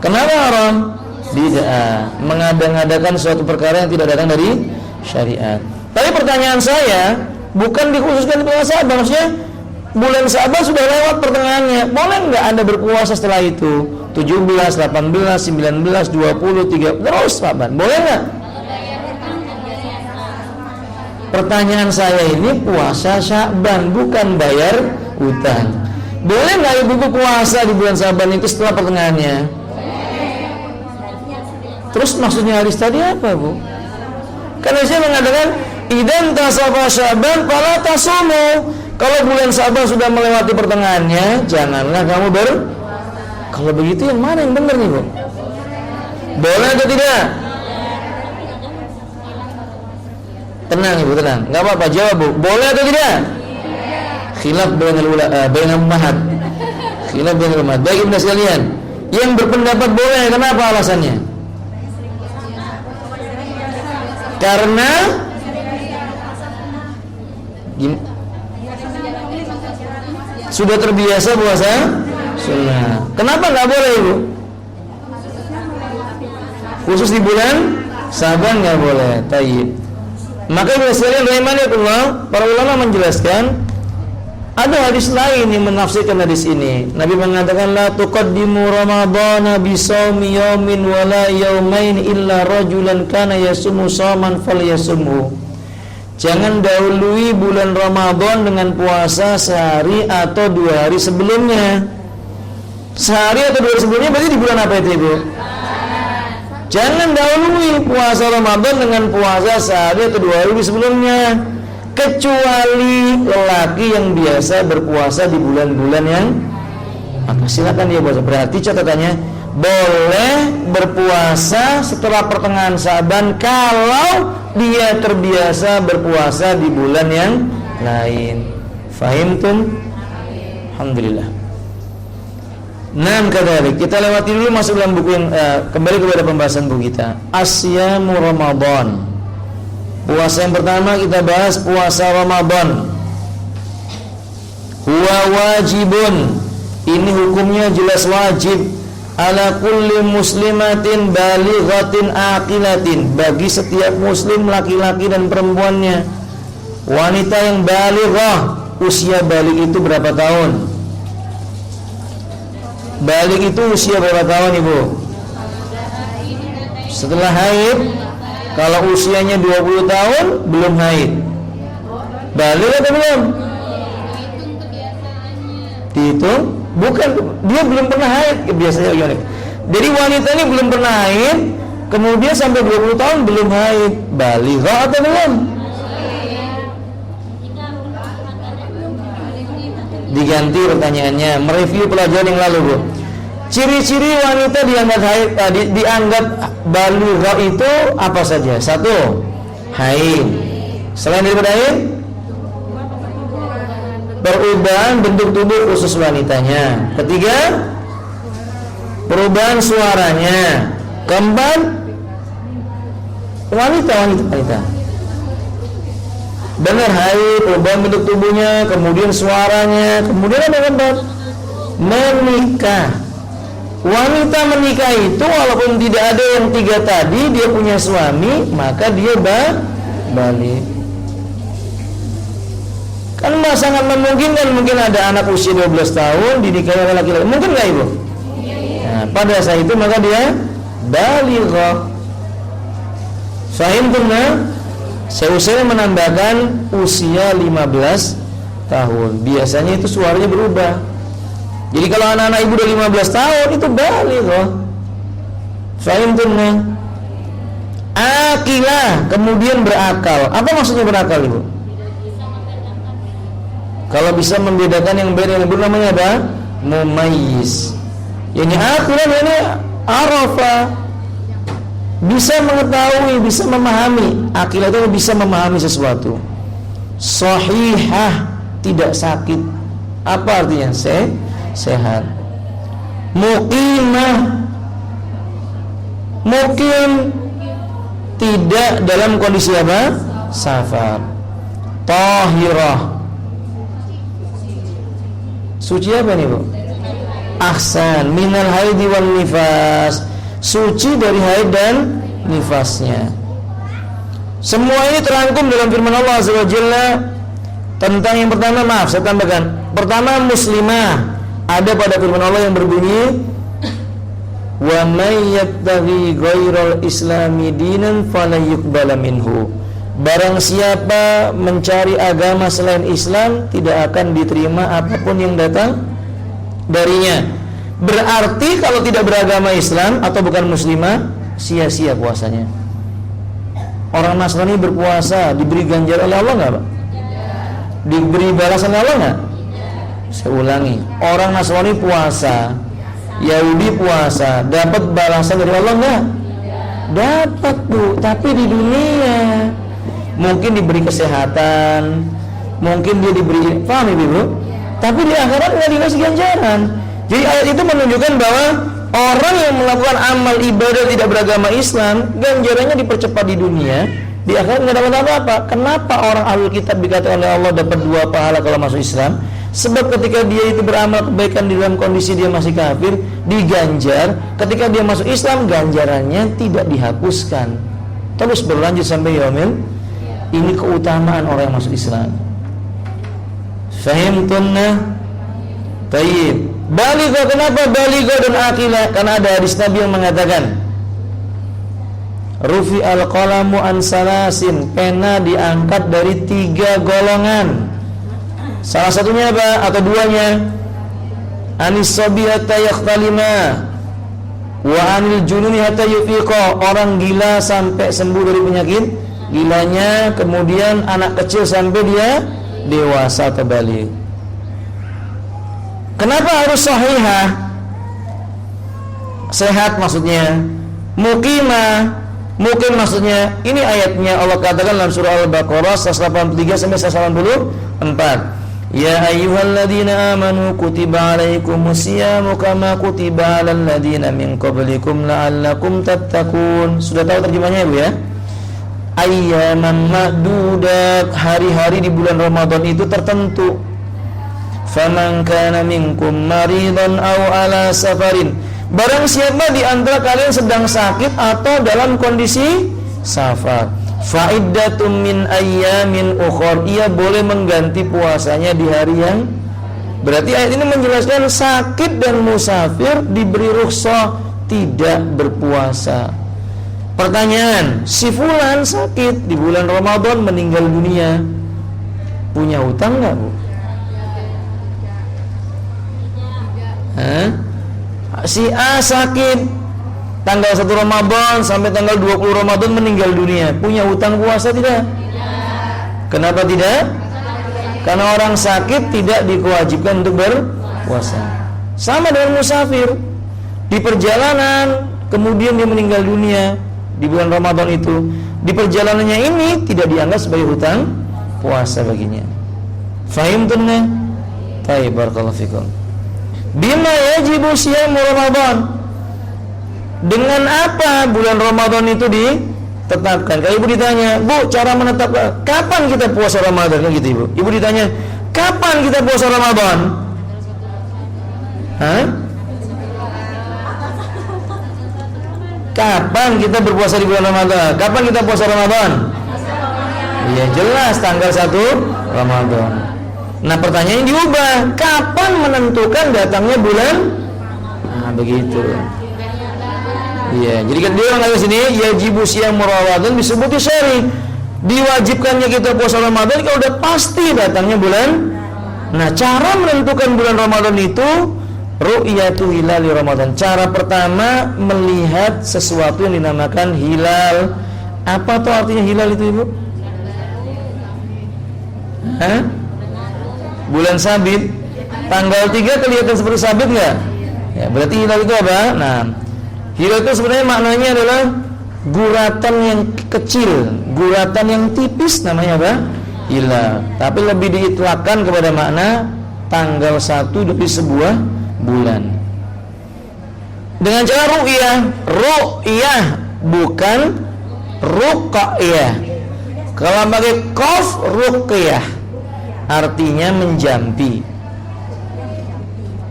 Kenapa haram? Bid'ah, mengada-ngadakan suatu perkara yang tidak datang dari syariat. Tapi pertanyaan saya bukan dikhususkan di bulan Sya'ban, maksudnya bulan Sya'ban sudah lewat pertengahannya, boleh nggak Anda berpuasa setelah itu? 17, 18, 19, 20, 30, terus Sya'ban, boleh nggak? Pertanyaan saya ini puasa Sya'ban, bukan bayar utang. Boleh nggak ibu puasa di bulan Syaban itu setelah pertengahannya? Terus maksudnya hadis tadi apa, Bu? Karena saya mengatakan idan tasafa Syaban fala tasumu. Kalau bulan Syaban sudah melewati pertengahannya, janganlah kamu Kalau begitu yang mana yang benar nih, Bu? Boleh atau tidak? Tenang Ibu, tenang. Enggak apa-apa, jawab, Bu. Boleh atau tidak? Khilaf bainal ummahat. Khilaf bainal ummahat. Baik Ibu sekalian, yang berpendapat boleh, kenapa alasannya? Karena sudah terbiasa puasa sunnah. Kenapa nggak boleh, Ibu? Khusus di bulan Syaban nggak boleh. Tayyib. Maka Ibu sekalian rahimanillah, para ulama menjelaskan ada hadis lain yang menafsirkan hadis ini. Nabi mengatakan la tuqaddimu ramadhana bi shaumi yaumin wala yaumain illa rajulan kana yasumu shauman falyasumhu. Jangan dahului bulan Ramadan dengan puasa sehari atau 2 hari sebelumnya. Sehari atau 2 hari sebelumnya berarti di bulan apa itu, Ibu? Jangan dahului puasa Ramadan dengan puasa sehari atau 2 hari sebelumnya, kecuali lelaki yang biasa berpuasa di bulan-bulan yang maka silakan dia puasa. Berarti catatannya boleh berpuasa setelah pertengahan Syaban kalau dia terbiasa berpuasa di bulan yang lain. Fahimtum? Alhamdulillah. Nah, kadalik kita lewati dulu masuk dalam buku yang kembali kepada pembahasan buku kita. Asyamu Ramadan. Puasa yang pertama kita bahas puasa Ramadan. Huwa wajibun. Ini hukumnya jelas wajib ala kulli muslimatin balighatin aqilatin, bagi setiap muslim laki-laki dan perempuannya. Wanita yang balighah, usia balik itu berapa tahun? Balik itu usia berapa tahun, Ibu? Setelah haid. Kalau usianya 20 tahun belum haid. Balik atau belum? Dihitung? Bukan, dia belum pernah haid biasanya gimana? Jadi wanita ini belum pernah haid, kemudian sampai 20 tahun belum haid. Balighah atau belum? Diganti pertanyaannya, mereview pelajaran yang lalu, Bu. Ciri-ciri wanita dianggap balighah itu apa saja? 1. Haid. Selain daripada haid, perubahan bentuk tubuh khusus wanitanya. 3, perubahan suaranya. 4, wanita. Benar haid, perubahan bentuk tubuhnya, kemudian suaranya, kemudian ada 4, menikah. Wanita menikah itu walaupun tidak ada yang 3 tadi, dia punya suami, maka dia balik. Kan sangat memungkinkan, mungkin ada anak usia 12 tahun dinikahi oleh laki-laki. Mungkin nggak, Ibu? Nah, pada saat itu maka dia balighah. Fahim tunna? Saya usaha menambahkan usia 15 tahun. Biasanya itu suaranya berubah. Jadi kalau anak-anak ibu udah 15 tahun itu balighah. Fahim tunna? Aqilah, kemudian berakal. Apa maksudnya berakal, Ibu? Kalau bisa membedakan yang baik dan yang buruk namanya apa? Mumayyiz. Yang akhirnya ini arafa, bisa mengetahui, bisa memahami. Aqilah itu bisa memahami sesuatu. Sahihah, tidak sakit. Apa artinya? Sehat. Muqimah, muqim, tidak dalam kondisi apa? Safar. Tahirah, suci apa nih, Bu? Ahsan, minal haidi wal nifas, suci dari haid dan nifasnya. Semua ini terangkum dalam firman Allah Azza wa Jalla tentang yang pertama, maaf saya tambahkan. Pertama, muslimah. Ada pada firman Allah yang berbunyi wa may yattaghi ghairal islami dinan fala yuqbala minhu. Barang siapa mencari agama selain Islam, tidak akan diterima apapun yang datang darinya. Berarti kalau tidak beragama Islam atau bukan muslimah, sia-sia puasanya. Orang Nasrani berpuasa diberi ganjaran oleh Allah nggak, Pak? Diberi balasan oleh Allah nggak? Saya ulangi, orang Nasrani puasa, Yahudi puasa, dapat balasan dari Allah nggak? Dapat, Bu, tapi di dunia mungkin diberi kesehatan, mungkin dia diberi, paham Ibu, Bro? Tapi di akhirat nggak dikasih ganjaran. Jadi ayat itu menunjukkan bahwa orang yang melakukan amal ibadah tidak beragama Islam, ganjarannya dipercepat di dunia, di akhirat nggak dapat apa-apa. Kenapa orang ahlul kitab dikatakan oleh Allah dapat 2 pahala kalau masuk Islam? Sebab ketika dia itu beramal kebaikan di dalam kondisi dia masih kafir, diganjar. Ketika dia masuk Islam, ganjarannya tidak dihapuskan, terus berlanjut sampai yaumil. Ini keutamaan orang yang masuk Islam. Fahimtunna? Tayyib. Baligha, kenapa baligha dan akilah? Karena ada hadis Nabi yang mengatakan, Rufi al-qalamu an salasin, pena diangkat dari 3 golongan. Salah satunya apa? Atau duanya? Anis sabi hatta yakhtalima wa anil jununi hatta yufiqa, orang gila sampai sembuh dari penyakit gilanya, kemudian anak kecil sampai dia dewasa atau baligh. Kenapa harus sahihah? Sehat maksudnya. Muqimah, muqim maksudnya. Ini ayatnya Allah katakan dalam surah Al-Baqarah 183 sampai 184. Ya ayyuhalladzina amanu kutiba alaikumusyamu kama kutiba alal ladzina min qablikum la'allakum tattaqun. Sudah tahu terjemahnya Ibu ya? Ayyaman ma'dudat, hari-hari di bulan Ramadan itu tertentu. Faman kana minkum maridan aw ala safarin, barang siapa di antara kalian sedang sakit atau dalam kondisi safar, fa'iddatum min ayyamin ukhor, ia boleh mengganti puasanya di hari yang. Berarti ayat ini menjelaskan sakit dan musafir diberi rukhsah tidak berpuasa. Pertanyaan, si fulan sakit di bulan Ramadan meninggal dunia, punya hutang nggak, Bu? Si A sakit tanggal 1 Ramadan sampai tanggal 20 Ramadan meninggal dunia, punya hutang puasa tidak? Kenapa tidak? Karena orang sakit tidak dikewajibkan untuk berpuasa. Sama dengan musafir di perjalanan, kemudian dia meninggal dunia di bulan Ramadan itu, di perjalanannya ini tidak dianggap sebagai hutang puasa baginya. Fahimtunna? Baik, barakallahu fikum. Bima yajibu siyamu Ramadan, dengan apa bulan Ramadan itu ditetapkan? Kalau Ibu ditanya, Bu, cara menetapkan kapan kita puasa Ramadan, kan gitu Ibu. Ibu ditanya, kapan kita puasa Ramadan? Hah? Kapan kita berpuasa di bulan Ramadan? Kapan kita puasa Ramadan? Iya, jelas tanggal 1 Ramadan. Nah, pertanyaannya diubah, kapan menentukan datangnya bulan? Nah, begitu. Iya, jadi kan dia orang kata sini yajibu siyam Ramadan disebut syar'i. Diwajibkannya kita puasa Ramadan kalau udah pasti datangnya bulan. Nah, cara menentukan bulan Ramadan itu ru'yatu hilali Ramadan. Cara pertama melihat sesuatu yang dinamakan hilal. Apa tuh artinya hilal itu, Ibu? Hah? Bulan sabit. Tanggal 3 kelihatan seperti sabit enggak? Ya, berarti hilal itu apa? Nah, hilal itu sebenarnya maknanya adalah guratan yang kecil, guratan yang tipis, namanya apa? Hilal. Tapi lebih diitlakkan kepada makna tanggal 1 dari sebuah bulan. Dengan cara ru'yah, ru'yah bukan ruqyah. Kalau pakai qaf ruqyah artinya menjampi.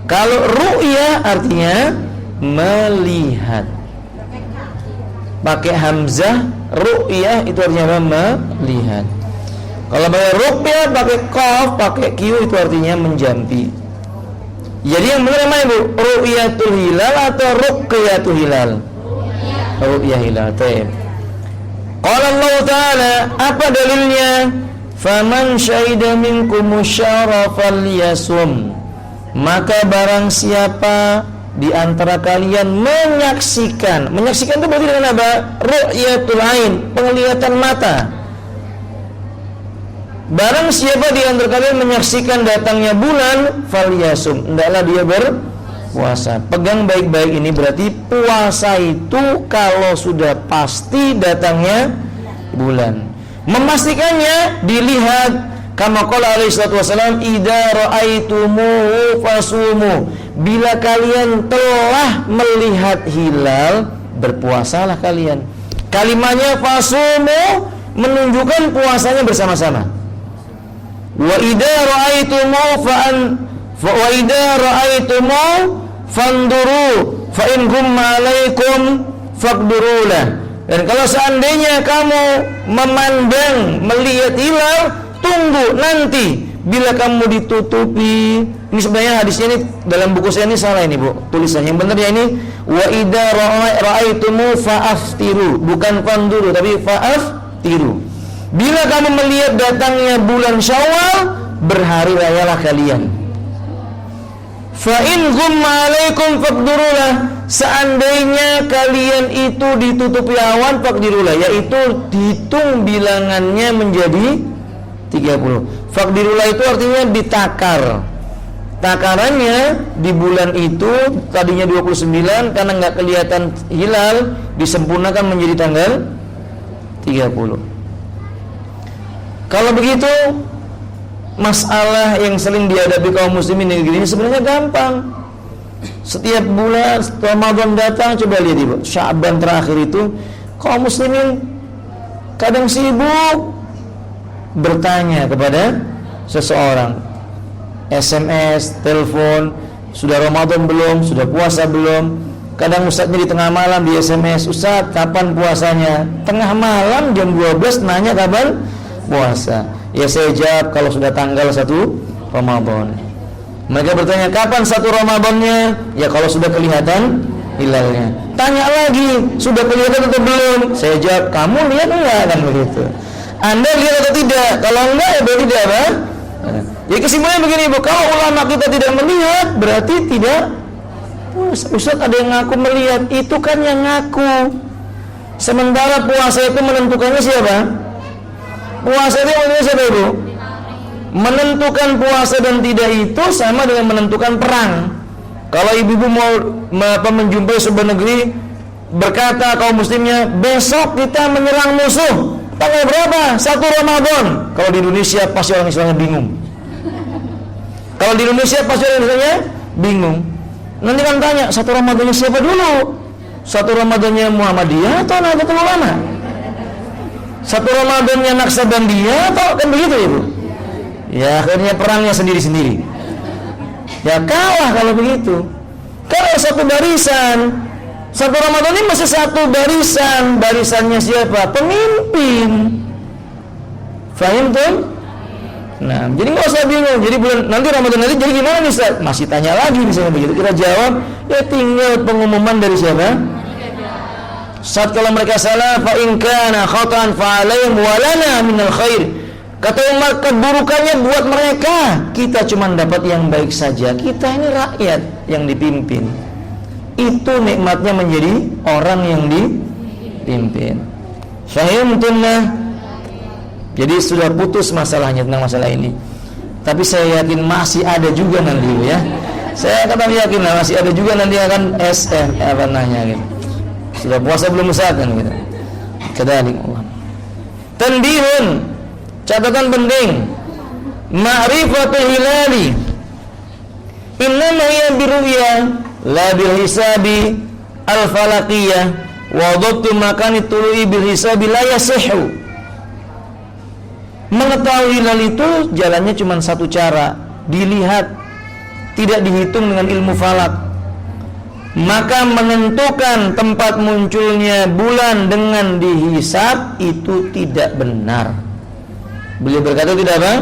Kalau ru'yah artinya melihat. Pakai hamzah ru'yah itu artinya apa? Melihat. Kalau pakai ruqyah pakai qaf, pakai q itu artinya menjampi. Jadi yang benar mana Ibu? Ru'yatul hilal atau ruqyatul hilal? Ru'yah hilal. Baik. Qala Allah Ta'ala, apa dalilnya? Faman syahida minkum syahra falyasum. Maka barang siapa di antara kalian menyaksikan itu berarti dengan apa? Ru'yatul ain, penglihatan mata. Barang siapa di antara kalian menyaksikan datangnya bulan, falyasum, hendaklah dia berpuasa. Pegang baik-baik ini, berarti puasa itu kalau sudah pasti datangnya bulan. Memastikannya dilihat, kama qala alaihi salatu wasallam, idza ra'aitumuhu fasumu. Bila kalian telah melihat hilal, berpuasalah kalian. Kalimatnya fasumu menunjukkan puasanya bersama-sama. Wa idza ra'aitumu fanduru fa in gumma alaikum faqdurulah. Dan kalau seandainya kamu melihat hilal, tunggu nanti bila kamu ditutupi. Ini sebenarnya hadisnya ini dalam buku saya ini salah ini, Bu. Tulisannya yang benar ya ini wa idza ra'aitumu fa'aftiru, bukan fanduru tapi fa'aftiru. Bila kamu melihat datangnya bulan Syawal, berhari rayalah kalian. Fa in ghumma alaikum faqdirulah. Seandainya kalian itu ditutupi awan, faqdirulah, yaitu dihitung bilangannya menjadi 30. Faqdirulah itu artinya ditakar. Takarannya di bulan itu tadinya 29, karena nggak kelihatan hilal, disempurnakan menjadi tanggal 30. Kalau begitu, masalah yang sering dihadapi kaum muslimin di negeri ini sebenarnya gampang. Setiap bulan Ramadan datang, coba lihat Ibu, Sya'ban terakhir itu kaum muslimin kadang sibuk bertanya kepada seseorang, SMS, telepon, sudah Ramadan belum, sudah puasa belum. Kadang ustadznya di tengah malam di SMS, Ustadz kapan puasanya? Tengah malam jam 12 nanya kapan puasa. Ya saya jawab kalau sudah tanggal 1 Ramadan. Mereka bertanya kapan 1 Ramadannya? Ya kalau sudah kelihatan hilalnya. Tanya lagi, sudah kelihatan atau belum? Saya jawab, kamu lihat enggak, kan begitu. Anda lihat atau tidak? Kalau enggak ya berarti tidak apa? Jadi kesimpulannya begini, Bu, kalau ulama kita tidak melihat, berarti tidak puasa. Ustaz ada yang ngaku melihat, itu kan yang ngaku. Sementara puasa itu menentukannya siapa? Puasa itu menentukan siapa, Ibu? Menentukan puasa dan tidak itu sama dengan menentukan perang. Kalau ibu-ibu mau menjumpai sebuah negeri, berkata kaum muslimnya, besok kita menyerang musuh, tanggal berapa? 1 Ramadan. Kalau di Indonesia pasti orang Islamnya bingung. Kalau di Indonesia pasti orang Islamnya bingung. Nanti kan tanya, 1 Ramadannya siapa dulu? 1 Ramadannya Muhammadiyah atau Nahdlatul Ulama? 1 Ramadannya Naksabandiyah atau kan begitu, Ibu? Ya akhirnya perangnya sendiri-sendiri. Ya kalah kalau begitu. Kalau satu barisan, 1 Ramadan ini masih satu barisan. Barisannya siapa? Pemimpin. Fahim tuh? Nah, jadi nggak usah bingung. Jadi bulan nanti Ramadan nanti jadi gimana nih, Ustaz? Masih tanya lagi misalnya begitu. Kita jawab, ya tinggal pengumuman dari siapa? Saat kalau mereka salah, fa in kana khata'an fa alaihim wa lana minal khair. Kata Umar, keburukannya buat mereka, kita cuma dapat yang baik saja. Kita ini rakyat yang dipimpin. Itu nikmatnya menjadi orang yang dipimpin. Fahimtunna? Jadi sudah putus masalahnya tentang masalah ini. Tapi saya yakin masih ada juga nanti, ya. Saya kata yakin lah masih ada juga nanti akan SM apa nanya gitu. Sudah puasa belum Ustaz kan gitu. Kadzalik Allah. Tanbihun, catatan penting. Ma'rifatul hilali innama hiya birru'ya la bil hisabi al falaqiyah wa dhabtu makani tulu'i bil hisabi la yasihhu. Mengetahui hilal itu jalannya cuma satu cara, dilihat, tidak dihitung dengan ilmu falak. Maka menentukan tempat munculnya bulan dengan dihisab itu tidak benar. Beliau berkata tidak apa?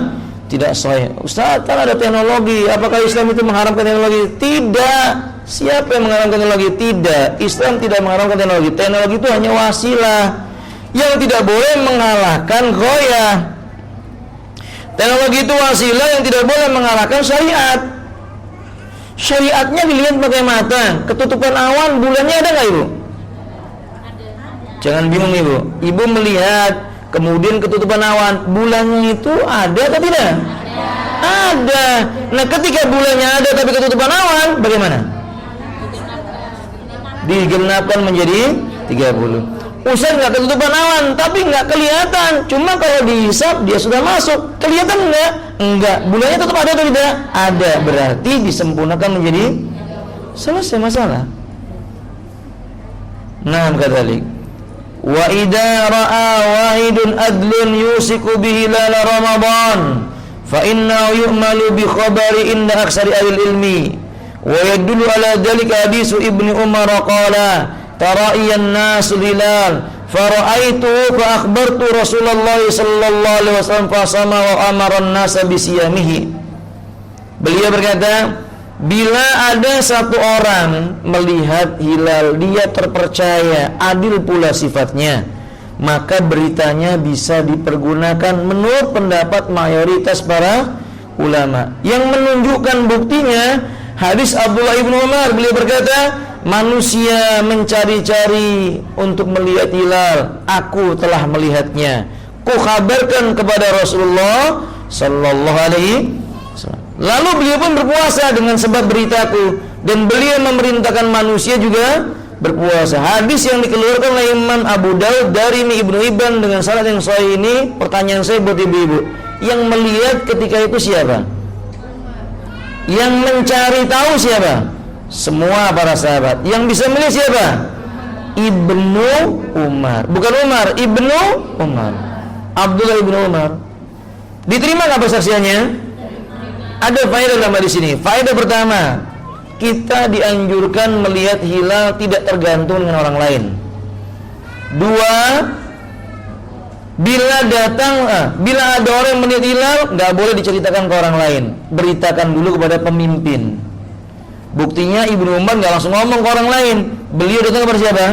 Tidak sahih. Ustaz, kan ada teknologi, apakah Islam itu mengharamkan teknologi? Tidak. Siapa yang mengharamkan teknologi? Tidak. Islam tidak mengharamkan teknologi. Teknologi itu hanya wasilah yang tidak boleh mengalahkan ghoyah. Teknologi itu wasilah yang tidak boleh mengalahkan syariat. Syariatnya dilihat pakai mata. Ketutupan awan, bulannya ada nggak Ibu? Jangan bingung Ibu. Ibu melihat, kemudian ketutupan awan, bulannya itu ada atau tidak? Ada. Nah, ketika bulannya ada tapi ketutupan awan, bagaimana? Digenapkan menjadi 30. Ustaz, nggak ketutupan awan, tapi nggak kelihatan. Cuma kalau dihisap dia sudah masuk. Kelihatan nggak? Enggak. Bulannya tetap ada atau tidak? Ada. Berarti disempurnakan menjadi selesai masalah. Nah, kadzalik. Wa idza ra'a wahidun adlun yusiku bihi lala Ramadan fa innahu yu'malu bi khabari inda aksari ahli ilmi wa yadullu ala dzalika hadisu Ibnu Umar qala tara'iyan nasul hilal fara'aitu fa akhbartu Rasulullah sallallahu alaihi wasallam fa sama wa amara an-nasa bi siyamihi. Beliau berkata, bila ada satu orang melihat hilal, dia terpercaya, adil pula sifatnya, maka beritanya bisa dipergunakan menurut pendapat mayoritas para ulama. Yang menunjukkan buktinya hadis Abdullah ibn Umar, beliau berkata, manusia mencari-cari untuk melihat hilal, aku telah melihatnya, ku kabarkan kepada Rasulullah sallallahu alaihi wasallam. Lalu beliau pun berpuasa dengan sebab beritaku, dan beliau memerintahkan manusia juga berpuasa. Hadis yang dikeluarkan oleh Imam Abu Daud dari Ibnu Hibban dengan sanad yang sahih ini. Pertanyaan saya buat ibu-ibu, yang melihat ketika itu siapa? Yang mencari tahu siapa? Semua para sahabat. Yang bisa melihat siapa? Ibnu Umar. Bukan Umar, Ibnu Umar. Abdullah ibnu Umar. Diterima nggak persaksiannya? Ada faedah dalam di sini. Faedah pertama, kita dianjurkan melihat hilal tidak tergantung dengan orang lain. Dua, bila ada orang yang melihat hilal, nggak boleh diceritakan ke orang lain. Beritakan dulu kepada pemimpin. Buktinya Ibnu Umar nggak langsung ngomong ke orang lain. Beliau datang kepada siapa?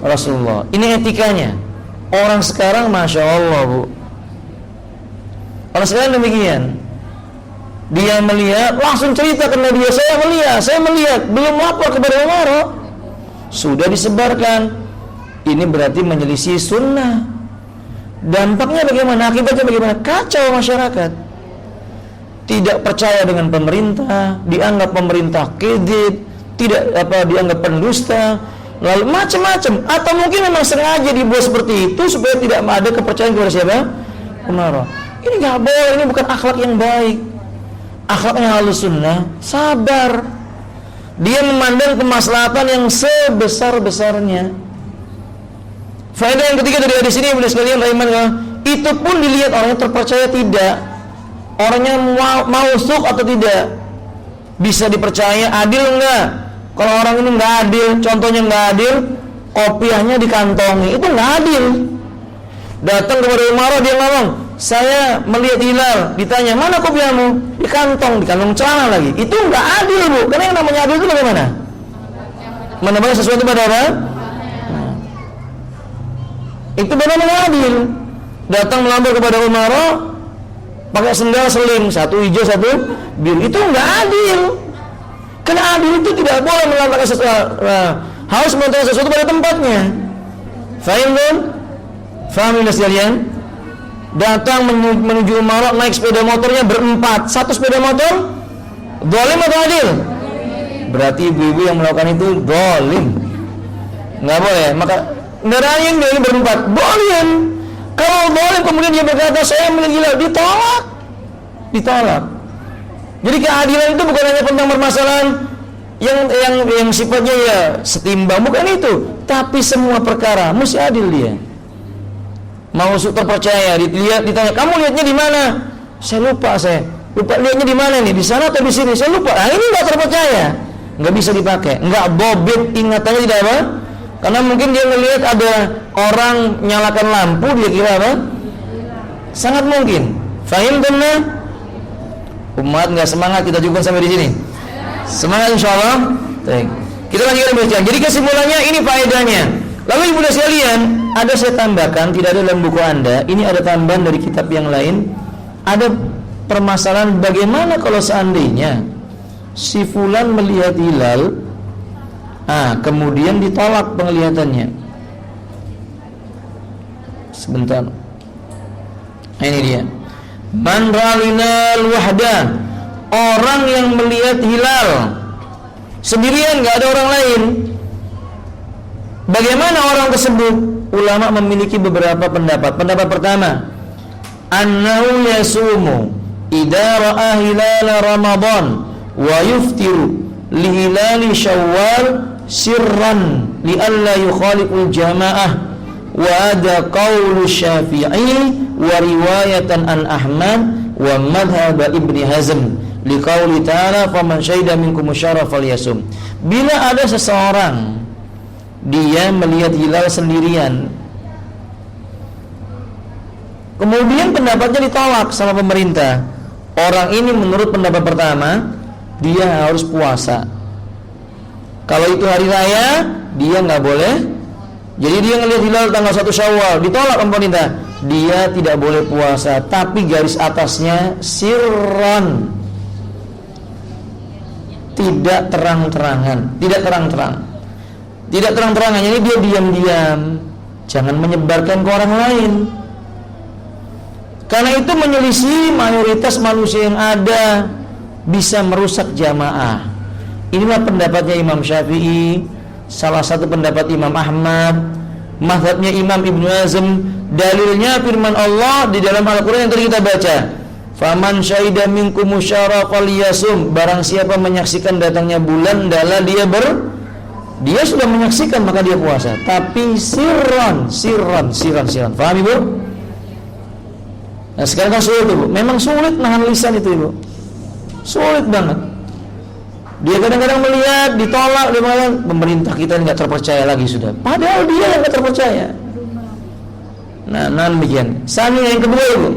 Rasulullah. Ini etikanya. Orang sekarang, masya Allah bu. Orang sekarang demikian. Dia melihat, langsung cerita ke Nabi, saya melihat, belum lapor kepada Umar. Sudah disebarkan. Ini berarti menyelisih sunnah. Dampaknya bagaimana? Akibatnya bagaimana? Kacau masyarakat. Tidak percaya dengan pemerintah, dianggap pemerintah kedip, dianggap pendusta, lalu macam-macam. Atau mungkin memang sengaja dibuat seperti itu supaya tidak ada kepercayaan kepada siapa? Umar. Ini nggak boleh, ini bukan akhlak yang baik. Akhlaknya Ahlus Sunnah, sabar. Dia memandang kemaslahatan yang sebesar-besarnya. Faedah yang ketiga dari hadis ini, Ibnu sekalian rahimahullah, itu pun dilihat orangnya terpercaya tidak, orangnya mausuk atau tidak, bisa dipercaya, adil enggak. Kalau orang ini enggak adil, contohnya enggak adil, kopiahnya dikantongi, itu enggak adil. Datang kepada Umar, dia ngomong, saya melihat hilal, ditanya mana kopiahmu, di kantong celana lagi. Itu enggak adil bu, karena yang namanya adil itu bagaimana? Menemukan sesuatu pada apa? Itu benar-benar adil. Datang melapor kepada Umar, pakai sendal seling, satu hijau satu biru, itu enggak adil. Karena adil itu tidak boleh melakukan sesuatu, harus melakukan sesuatu pada tempatnya. Faham kan? Faham ini sekalian? Datang menuju Umar, naik sepeda motornya berempat, satu sepeda motor, zalim atau adil? Berarti ibu-ibu yang melakukan itu zalim. Nggak boleh. Maka kendaraan dia ini berempat, zalim. Kalau zalim kemudian dia berkata saya melihat hilal, ditolak. Jadi keadilan itu bukan hanya tentang permasalahan yang sifatnya ya setimbang, bukan itu, tapi semua perkara mesti adil dia. Mau terpercaya, ditanya, kamu lihatnya di mana? Saya lupa lihatnya di mana nih, di sana atau di sini? Saya lupa. Nah, ini nggak terpercaya, nggak bisa dipakai, nggak bobit ingatannya tidak apa? Karena mungkin dia melihat ada orang nyalakan lampu, dia kira apa? Sangat mungkin. Fahim benar? Umat nggak semangat, kita juga sampai di sini. Semangat insyaallah. Baik. Kita lanjutkan baca. Jadi kesimpulannya ini faedahnya. Lalu ibu dan sekalian, ada saya tambahkan, tidak ada dalam buku Anda, ini ada tambahan dari kitab yang lain. Ada permasalahan bagaimana kalau seandainya si fulan melihat hilal, kemudian ditolak penglihatannya. Sebentar. Ini dia. Man ra'al wahda, orang yang melihat hilal sendirian, nggak ada orang lain. Bagaimana orang tersebut? Ulama memiliki beberapa pendapat. Pendapat pertama, annahu yasumu idza ra'a hilal Ramadan wa yuftiru li hilali Syawal sirran li alla yukhaliqul jamaah, wa ada qaulu Syafi'i wa riwayatan an Ahmad wa madhhab Ibni Hazm liqauli ta'ala faman syahida minkum syahra falyasum. Bila ada seseorang dia melihat hilal sendirian, kemudian pendapatnya ditolak sama pemerintah, orang ini menurut pendapat pertama dia harus puasa. Kalau itu hari raya dia nggak boleh. Jadi dia ngelihat hilal tanggal 1 Syawal, ditolak pemerintah, dia tidak boleh puasa. Tapi garis atasnya sirran, tidak terang-terangan, tidak terang-terangan. Jadi dia diam-diam, jangan menyebarkan ke orang lain, karena itu menyelisih mayoritas manusia yang ada, bisa merusak jamaah. Inilah pendapatnya Imam Syafi'i, salah satu pendapat Imam Ahmad, mazhabnya Imam Ibnu Hazm. Dalilnya firman Allah di dalam Al-Quran yang tadi kita baca, faman syahida minkum syahra falyasum, barang siapa menyaksikan datangnya bulan adalah dia sudah menyaksikan maka dia puasa. Tapi sirran. Paham Ibu? Nah sekarang kan sulit Ibu, memang sulit nahan lisan itu Ibu, sulit banget. Dia kadang-kadang melihat, ditolak, dia mengatakan pemerintah kita nggak terpercaya lagi sudah. Padahal dia yang nggak terpercaya. Nah demikian. Sama yang kedua Ibu,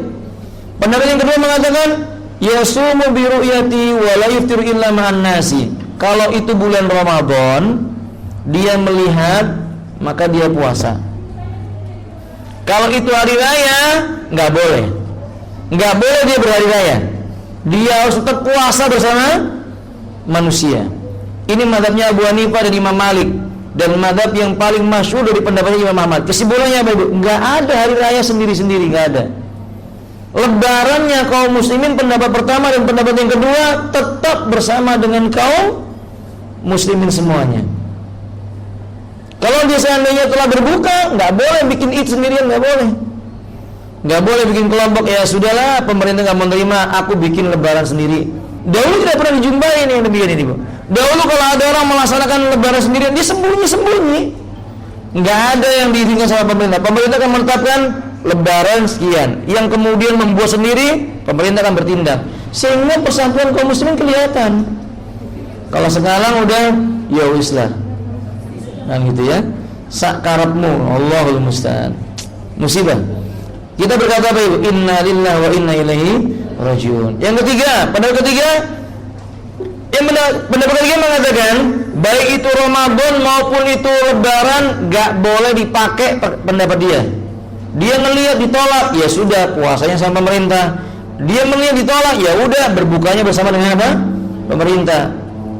pendapat yang kedua mengatakan yasumu bi ru'yati wa la yuftiru illa ma'an nasi. Kalau itu bulan Ramadan, dia melihat maka dia puasa. Kalau itu hari raya nggak boleh dia berhari raya, dia harus tetap puasa bersama manusia. Ini mazhabnya Abu Hanifah dan Imam Malik, dan mazhab yang paling masyhur dari pendapatnya Imam Ahmad. Kesimpulannya apa Ibu? Nggak ada hari raya sendiri-sendiri, nggak ada. Lebarannya kaum muslimin pendapat pertama dan pendapat yang kedua tetap bersama dengan kaum muslimin semuanya. Kalau dia seandainya telah berbuka, nggak boleh bikin id sendirian, nggak boleh bikin kelompok. Ya sudahlah, pemerintah nggak menerima, aku bikin lebaran sendiri. Dahulu tidak pernah dijumpai yang demikian ini Bu. Dahulu kalau ada orang melaksanakan lebaran sendirian, dia sembunyi-sembunyi, nggak ada yang diizinkan sama pemerintah. Pemerintah akan menetapkan lebaran sekian, yang kemudian membuat sendiri, pemerintah akan bertindak, sehingga persatuan kaum muslimin kelihatan. Kalau sekarang udah ya wis lah, nah gitu ya, sakarapmu, Allahul musta'an, musibah. Kita berkata apa Ibu? Inna lillahi wa inna ilaihi rajiun. Yang ketiga, pendapat ketiga mengatakan baik itu Ramadan maupun itu Lebaran gak boleh dipakai pendapat dia. Dia ngelihat ditolak, ya sudah puasanya sama pemerintah. Dia melihat ditolak, ya udah berbukanya bersama dengan apa? Pemerintah.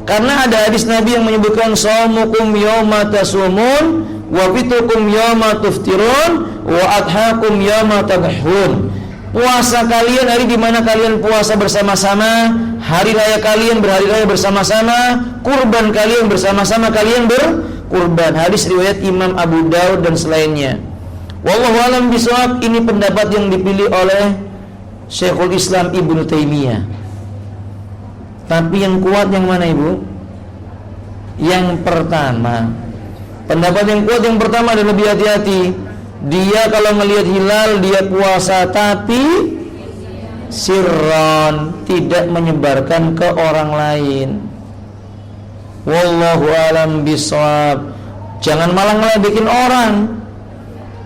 Karena ada hadis Nabi yang menyebutkan shaumukum yauma tasumun wa fitukum yauma tuftirun wa adhakum yauma tadhhun. Puasa kalian hari di mana kalian puasa bersama-sama, hari raya kalian berhari raya bersama-sama, kurban kalian bersama-sama kalian berkurban. Hadis riwayat Imam Abu Daud dan selainnya. Wallahu a'lam bishawab. Ini pendapat yang dipilih oleh Syekhul Islam Ibnu Taimiyah. Tapi yang kuat yang mana Ibu? Yang pertama. Pendapat yang kuat yang pertama dan lebih hati-hati. Dia kalau melihat hilal dia puasa, tapi sirron, tidak menyebarkan ke orang lain. Wallahu a'lam bishawab. Jangan malah ngeledekin orang.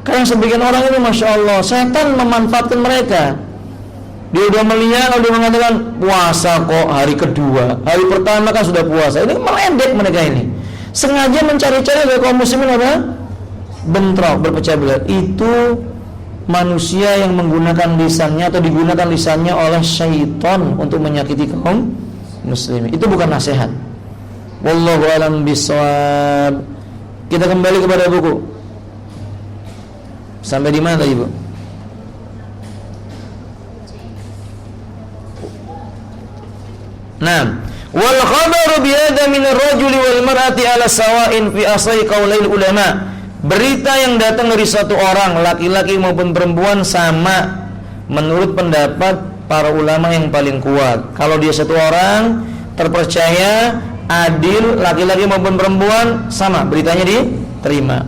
Karena sebagian orang ini Masya Allah, setan memanfaatkan mereka. Dia udah melihat, dia mengatakan puasa kok hari kedua, hari pertama kan sudah puasa. Ini meledek mereka ini, sengaja mencari-cari dari kaum muslimin apa? Bentrok, berpecah belah. Itu manusia yang menggunakan lisannya atau digunakan lisannya oleh syaitan untuk menyakiti kaum muslimin. Itu bukan nasihat. Wallahu a'lam bishawab. Kita kembali kepada buku. Sampai di mana tadi, Bu? Naam. Wal khabaru bi hadha min ar-rajuli wal mar'ati ala sawa'in fi asai qaulail ulama. Berita yang datang dari satu orang, laki-laki maupun perempuan, sama menurut pendapat para ulama yang paling kuat. Kalau dia satu orang terpercaya, adil, laki-laki maupun perempuan, sama beritanya diterima.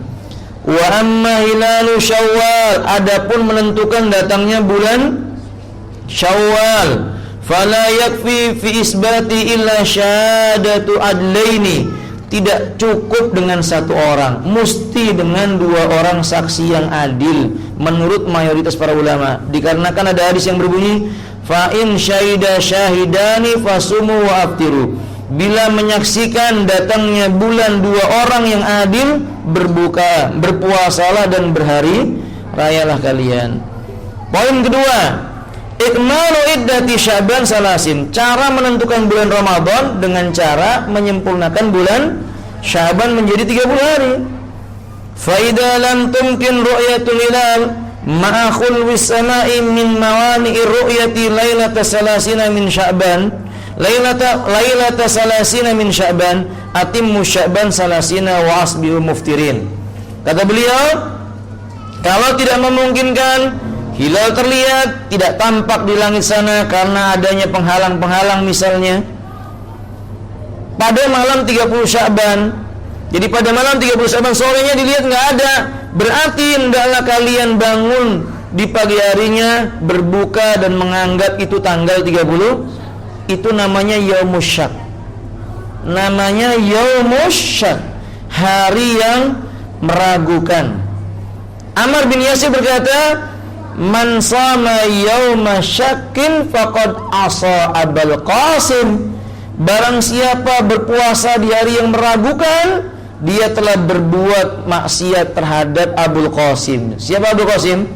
Wa amma hilalu Syawal, adapun menentukan datangnya bulan Syawal, fala yakfi fi isbati illa syahadatu adlaini, tidak cukup dengan satu orang, mesti dengan dua orang saksi yang adil menurut mayoritas para ulama. Dikarenakan ada hadis yang berbunyi fa in syahida syahidani fasumu wa aftiru, bila menyaksikan datangnya bulan dua orang yang adil, berbuka, berpuasalah dan berhari rayalah kalian. Poin kedua, ikmalu iddati Sya'ban salasin, cara menentukan bulan Ramadan dengan cara menyempurnakan bulan Sya'ban menjadi 30 hari. Fa idza lam tumkin ru'yatul hilal ma'a khulwis sama'i min mawani'ir ru'yati lailata salasina min Sya'ban, lailata salasina min Sya'ban atimmu Sya'ban salasina wa asbihu muftirin. Kata beliau, kalau tidak memungkinkan hilal terlihat, tidak tampak di langit sana karena adanya penghalang-penghalang, misalnya pada malam 30 Sya'ban, jadi pada malam 30 Sya'ban sorenya dilihat nggak ada, berarti hendaklah kalian bangun di pagi harinya, berbuka dan menganggap itu tanggal 30. Itu namanya yaumus syak. Namanya yaumus syak, hari yang meragukan. Ammar bin Yasir berkata, man sama yauma syakkin faqad asa Abul Qasim, barang siapa berpuasa di hari yang meragukan, dia telah berbuat maksiat terhadap Abul Qasim. Siapa Abul Qasim?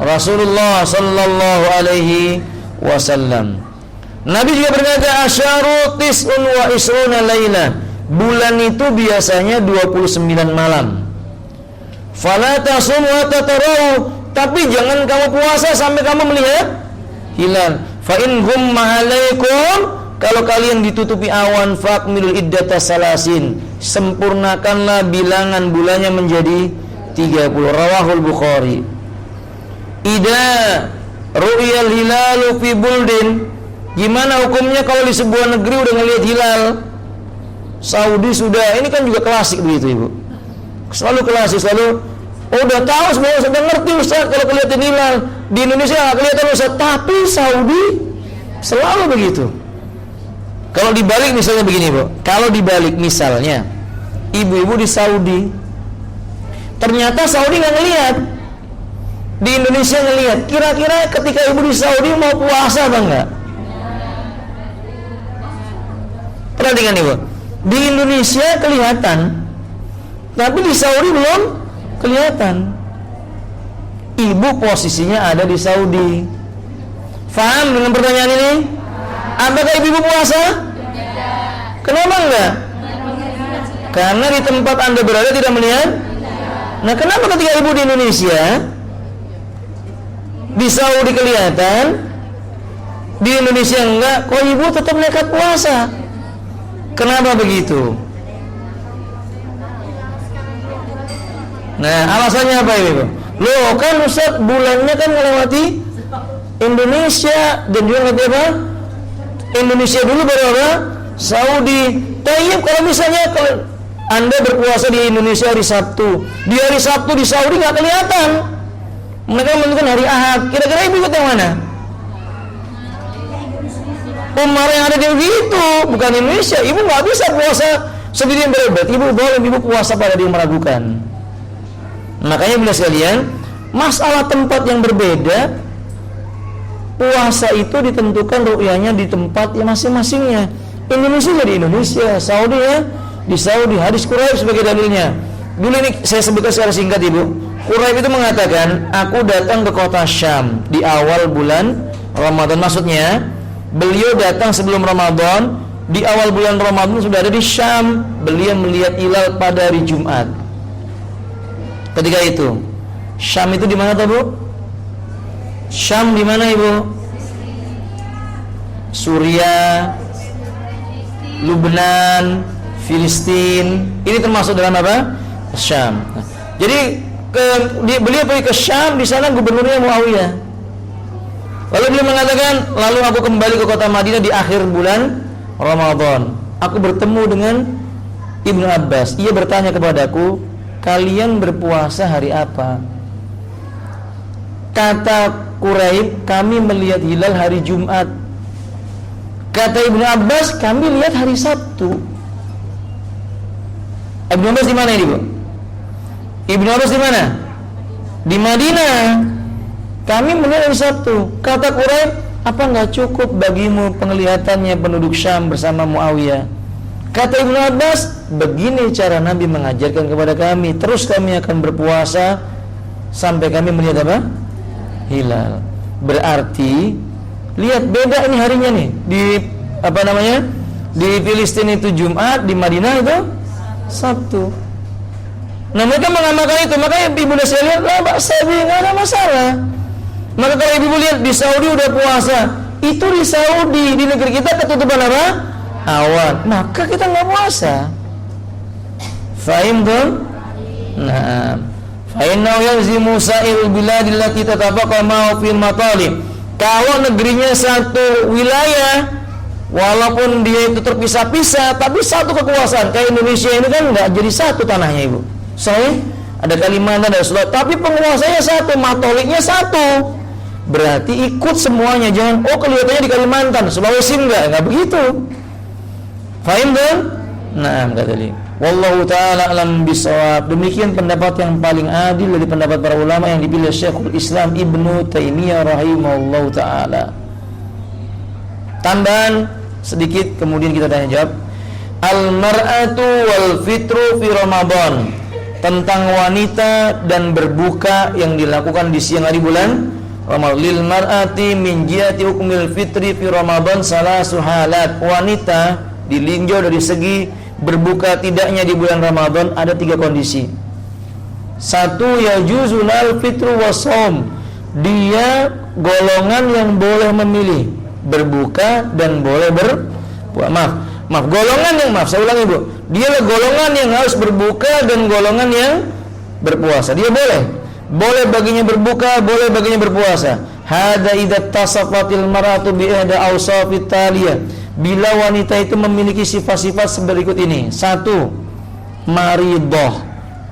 Rasulullah sallallahu alaihi wasallam. Nabi juga berkata, asyaru tis'un wa isruna laila, bulan itu biasanya 29 malam. Fala tasum wa tatarahu, tapi jangan kamu puasa sampai kamu melihat hilal. Fa in ghumma alaikum, kalau kalian ditutupi awan, fakmilul iddata salasin, sempurnakanlah bilangan bulannya menjadi 30. Rawahul Bukhari. Ida ru'yal hilalu fi buldin, gimana hukumnya kalau di sebuah negeri udah ngelihat hilal? Saudi sudah, ini kan juga klasik begitu, Ibu. Selalu klasik, selalu udah tahu semua, sudah ngerti Ustaz kalau kelihatan hilal. Di Indonesia nggak kelihatan Ustaz, tapi Saudi selalu begitu. Kalau dibalik misalnya begini, Bu. Kalau dibalik misalnya ibu-ibu di Saudi, ternyata Saudi nggak ngelihat, di Indonesia ngelihat. Kira-kira ketika ibu di Saudi mau puasa apa enggak? Perhatikan, Ibu. Di Indonesia kelihatan, tapi di Saudi belum kelihatan. Ibu posisinya ada di Saudi. Faham dengan pertanyaan ini? Apakah ibu puasa? Kenapa enggak? Karena di tempat Anda berada tidak melihat. Nah, kenapa ketika ibu di Indonesia, di Saudi kelihatan, di Indonesia enggak, kok ibu tetap nekat puasa? Kenapa begitu? Nah, alasannya apa Ibu? Loh, kan Ustaz bulannya kan melewati Indonesia dan juga ngerti apa? Indonesia dulu baru apa? Saudi. Tayyib, kalau misalnya kalau Anda berpuasa di Indonesia hari Sabtu, di hari Sabtu di Saudi nggak kelihatan. Mereka menentukan hari Ahad. Kira-kira ibu ikut yang mana? Umar yang ada di situ, bukan Indonesia. Ibu nggak bisa puasa sendiri yang berobat. Ibu boleh ibu puasa pada dia meragukan. Makanya bila sekalian, masalah tempat yang berbeda, puasa itu ditentukan ru'yanya di tempat yang masing-masingnya. Indonesia jadi Indonesia, Saudi ya di Saudi. Hadis Quraib sebagai dalilnya. Dulu ini saya sebutkan secara singkat, Ibu. Quraib itu mengatakan, aku datang ke kota Syam di awal bulan Ramadan. Maksudnya Beliau datang sebelum Ramadan, di awal bulan Ramadan sudah ada di Syam. Beliau melihat hilal pada hari Jumat. Ketika itu, Syam itu di mana, Bu? Syam di mana, Ibu? Suriah, Lubnan, Filistin. Ini termasuk dalam apa? Syam. Jadi beliau pergi ke Syam, di sana gubernurnya Muawiyah. Lalu beliau mengatakan, lalu aku kembali ke kota Madinah di akhir bulan Ramadan. Aku bertemu dengan Ibnu Abbas. Ia bertanya kepadaku, kalian berpuasa hari apa? Kata Quraib, kami melihat hilal hari Jumat. Kata Ibnu Abbas, kami lihat hari Sabtu. Ibnu Abbas di mana ini, Bu? Ibnu Abbas di mana? Di Madinah. Kami melihat hari Sabtu. Kata Quraib, apa enggak cukup bagimu penglihatannya penduduk Syam bersama Muawiyah? Kata Ibnu Abbas, begini cara Nabi mengajarkan kepada kami. Terus kami akan berpuasa sampai kami melihat apa? Hilal. Berarti lihat beda ini harinya nih. Di apa namanya? Di Filistin itu Jumat, di Madinah itu Sabtu. Nah, mereka mengamalkan itu. Makanya ibu dan saya lihat, nggak ada masalah. Maka kalau ibu lihat di Saudi udah puasa, itu di Saudi, di negeri kita ketutupan apa? Awan. Maka kita nggak puasa. Fahim tuh? Nah, fa'innahu yalzimu sa'il biladil lati tatabaqa ma'u fil matalib. Kalau negerinya satu wilayah, walaupun dia itu terpisah-pisah, tapi satu kekuasaan. Kayak Indonesia ini kan nggak jadi satu tanahnya, Ibu. Saya ada Kalimantan, ada Sulawesi, tapi penguasanya satu, matoliknya satu. Berarti ikut semuanya. Jangan kelihatannya di Kalimantan, Sulawesi enggak begitu. Fahim kan? Nah, kata dia. Wallahu ta'ala alam bisawab. Demikian pendapat yang paling adil dari pendapat para ulama yang dipilih Syekhul Islam Ibnu Taimiyah rahimahullahu ta'ala. Tambahan sedikit, kemudian kita tanya jawab. Al-mar'atu wal fitru fi Ramadan. Tentang wanita dan berbuka yang dilakukan di siang hari bulan Ramadan. Lil mar'ati min jihati hukmil fitri fi Ramadan salasu halat. Wanita dilinjau dari segi berbuka tidaknya di bulan Ramadan ada 3 kondisi. 1, yajuzul fitru wasom. Dia golongan yang boleh memilih berbuka dan boleh berpuasa. Saya ulangi, Bu. Dia golongan yang harus berbuka dan golongan yang berpuasa. Dia boleh baginya berbuka, boleh baginya berpuasa. Hada idza tasafatil mar'atu bi ihda awsafit taliyah. Bila wanita itu memiliki sifat-sifat berikut ini. 1, maridah.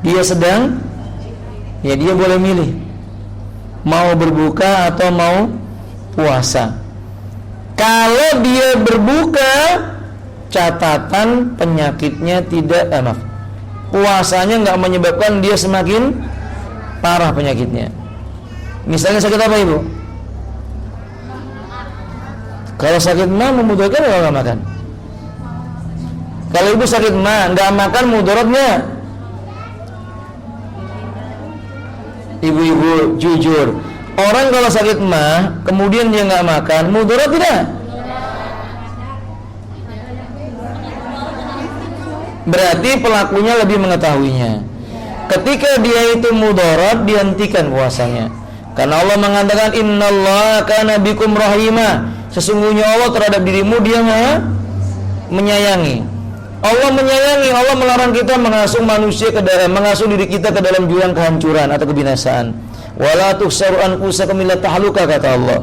Dia sedang, ya dia boleh milih mau berbuka atau mau puasa. Kalau dia berbuka, catatan penyakitnya tidak, puasanya nggak menyebabkan dia semakin parah penyakitnya. Misalnya sakit apa, Ibu? Kalau sakit mah memudaratkan atau nggak makan? Kalau ibu sakit mah nggak makan mudaratnya? Ibu-ibu jujur, orang kalau sakit mah kemudian dia nggak makan, mudarat tidak? Berarti pelakunya lebih mengetahuinya. Ketika dia itu mudarat, dihentikan puasanya. Karena Allah mengatakan innallaha kana bikum rahima. Sesungguhnya Allah terhadap dirimu dia menyayangi. Allah menyayangi, Allah melarang kita mengasuh diri kita ke dalam jurang kehancuran atau kebinasaan. Wala tuhsaru anfusakum illa tahluka, kata Allah.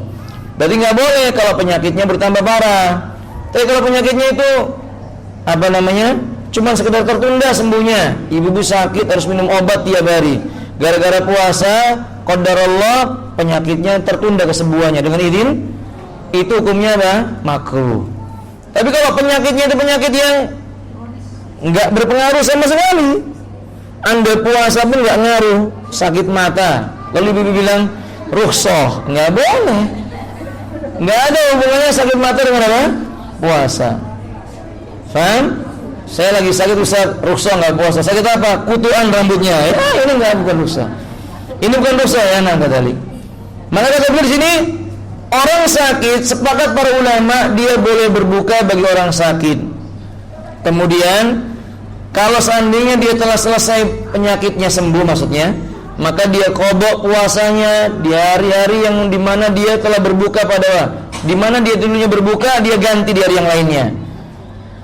Berarti enggak boleh kalau penyakitnya bertambah parah. Tapi kalau penyakitnya itu cuma sekedar tertunda sembuhnya. Ibu sakit harus minum obat tiap hari. Gara-gara puasa, qadarullah penyakitnya tertunda kesembuhannya dengan izin, itu hukumnya makruh. Tapi kalau penyakitnya itu penyakit yang enggak berpengaruh sama sekali, Anda puasa pun enggak ngaruh, sakit mata, lalu ibu bilang rukhsah, enggak boleh. Enggak ada hubungannya sakit mata dengan apa? Puasa. Faham? Saya lagi sakit, Ustaz, rukhsah enggak puasa. Sakit apa? Kutuan rambutnya. Ya, ini bukan rukhsah. Ini bukan rukhsah, ya, kata Ali. Maka kata beliau di sini, Orang sakit, sepakat para ulama dia boleh berbuka bagi orang sakit. Kemudian kalau seandainya dia telah selesai penyakitnya sembuh maksudnya, maka dia qadha puasanya di hari-hari yang dimana dia telah berbuka di mana dia dulunya berbuka, dia ganti di hari yang lainnya.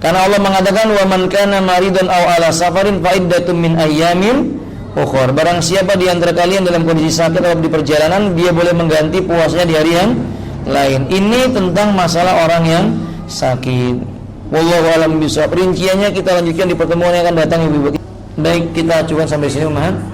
Karena Allah mengatakan wa man kana maridan aw ala safarin fa iddatum min ayyamin ukhra. Barang siapa di antara kalian dalam kondisi sakit atau di perjalanan, dia boleh mengganti puasanya di hari yang lain. Ini tentang masalah orang yang sakit. Wallahu a'lam bishawab. Rinciannya kita lanjutkan di pertemuan yang akan datang. Baik, kita cukup sampai sini, Umahan.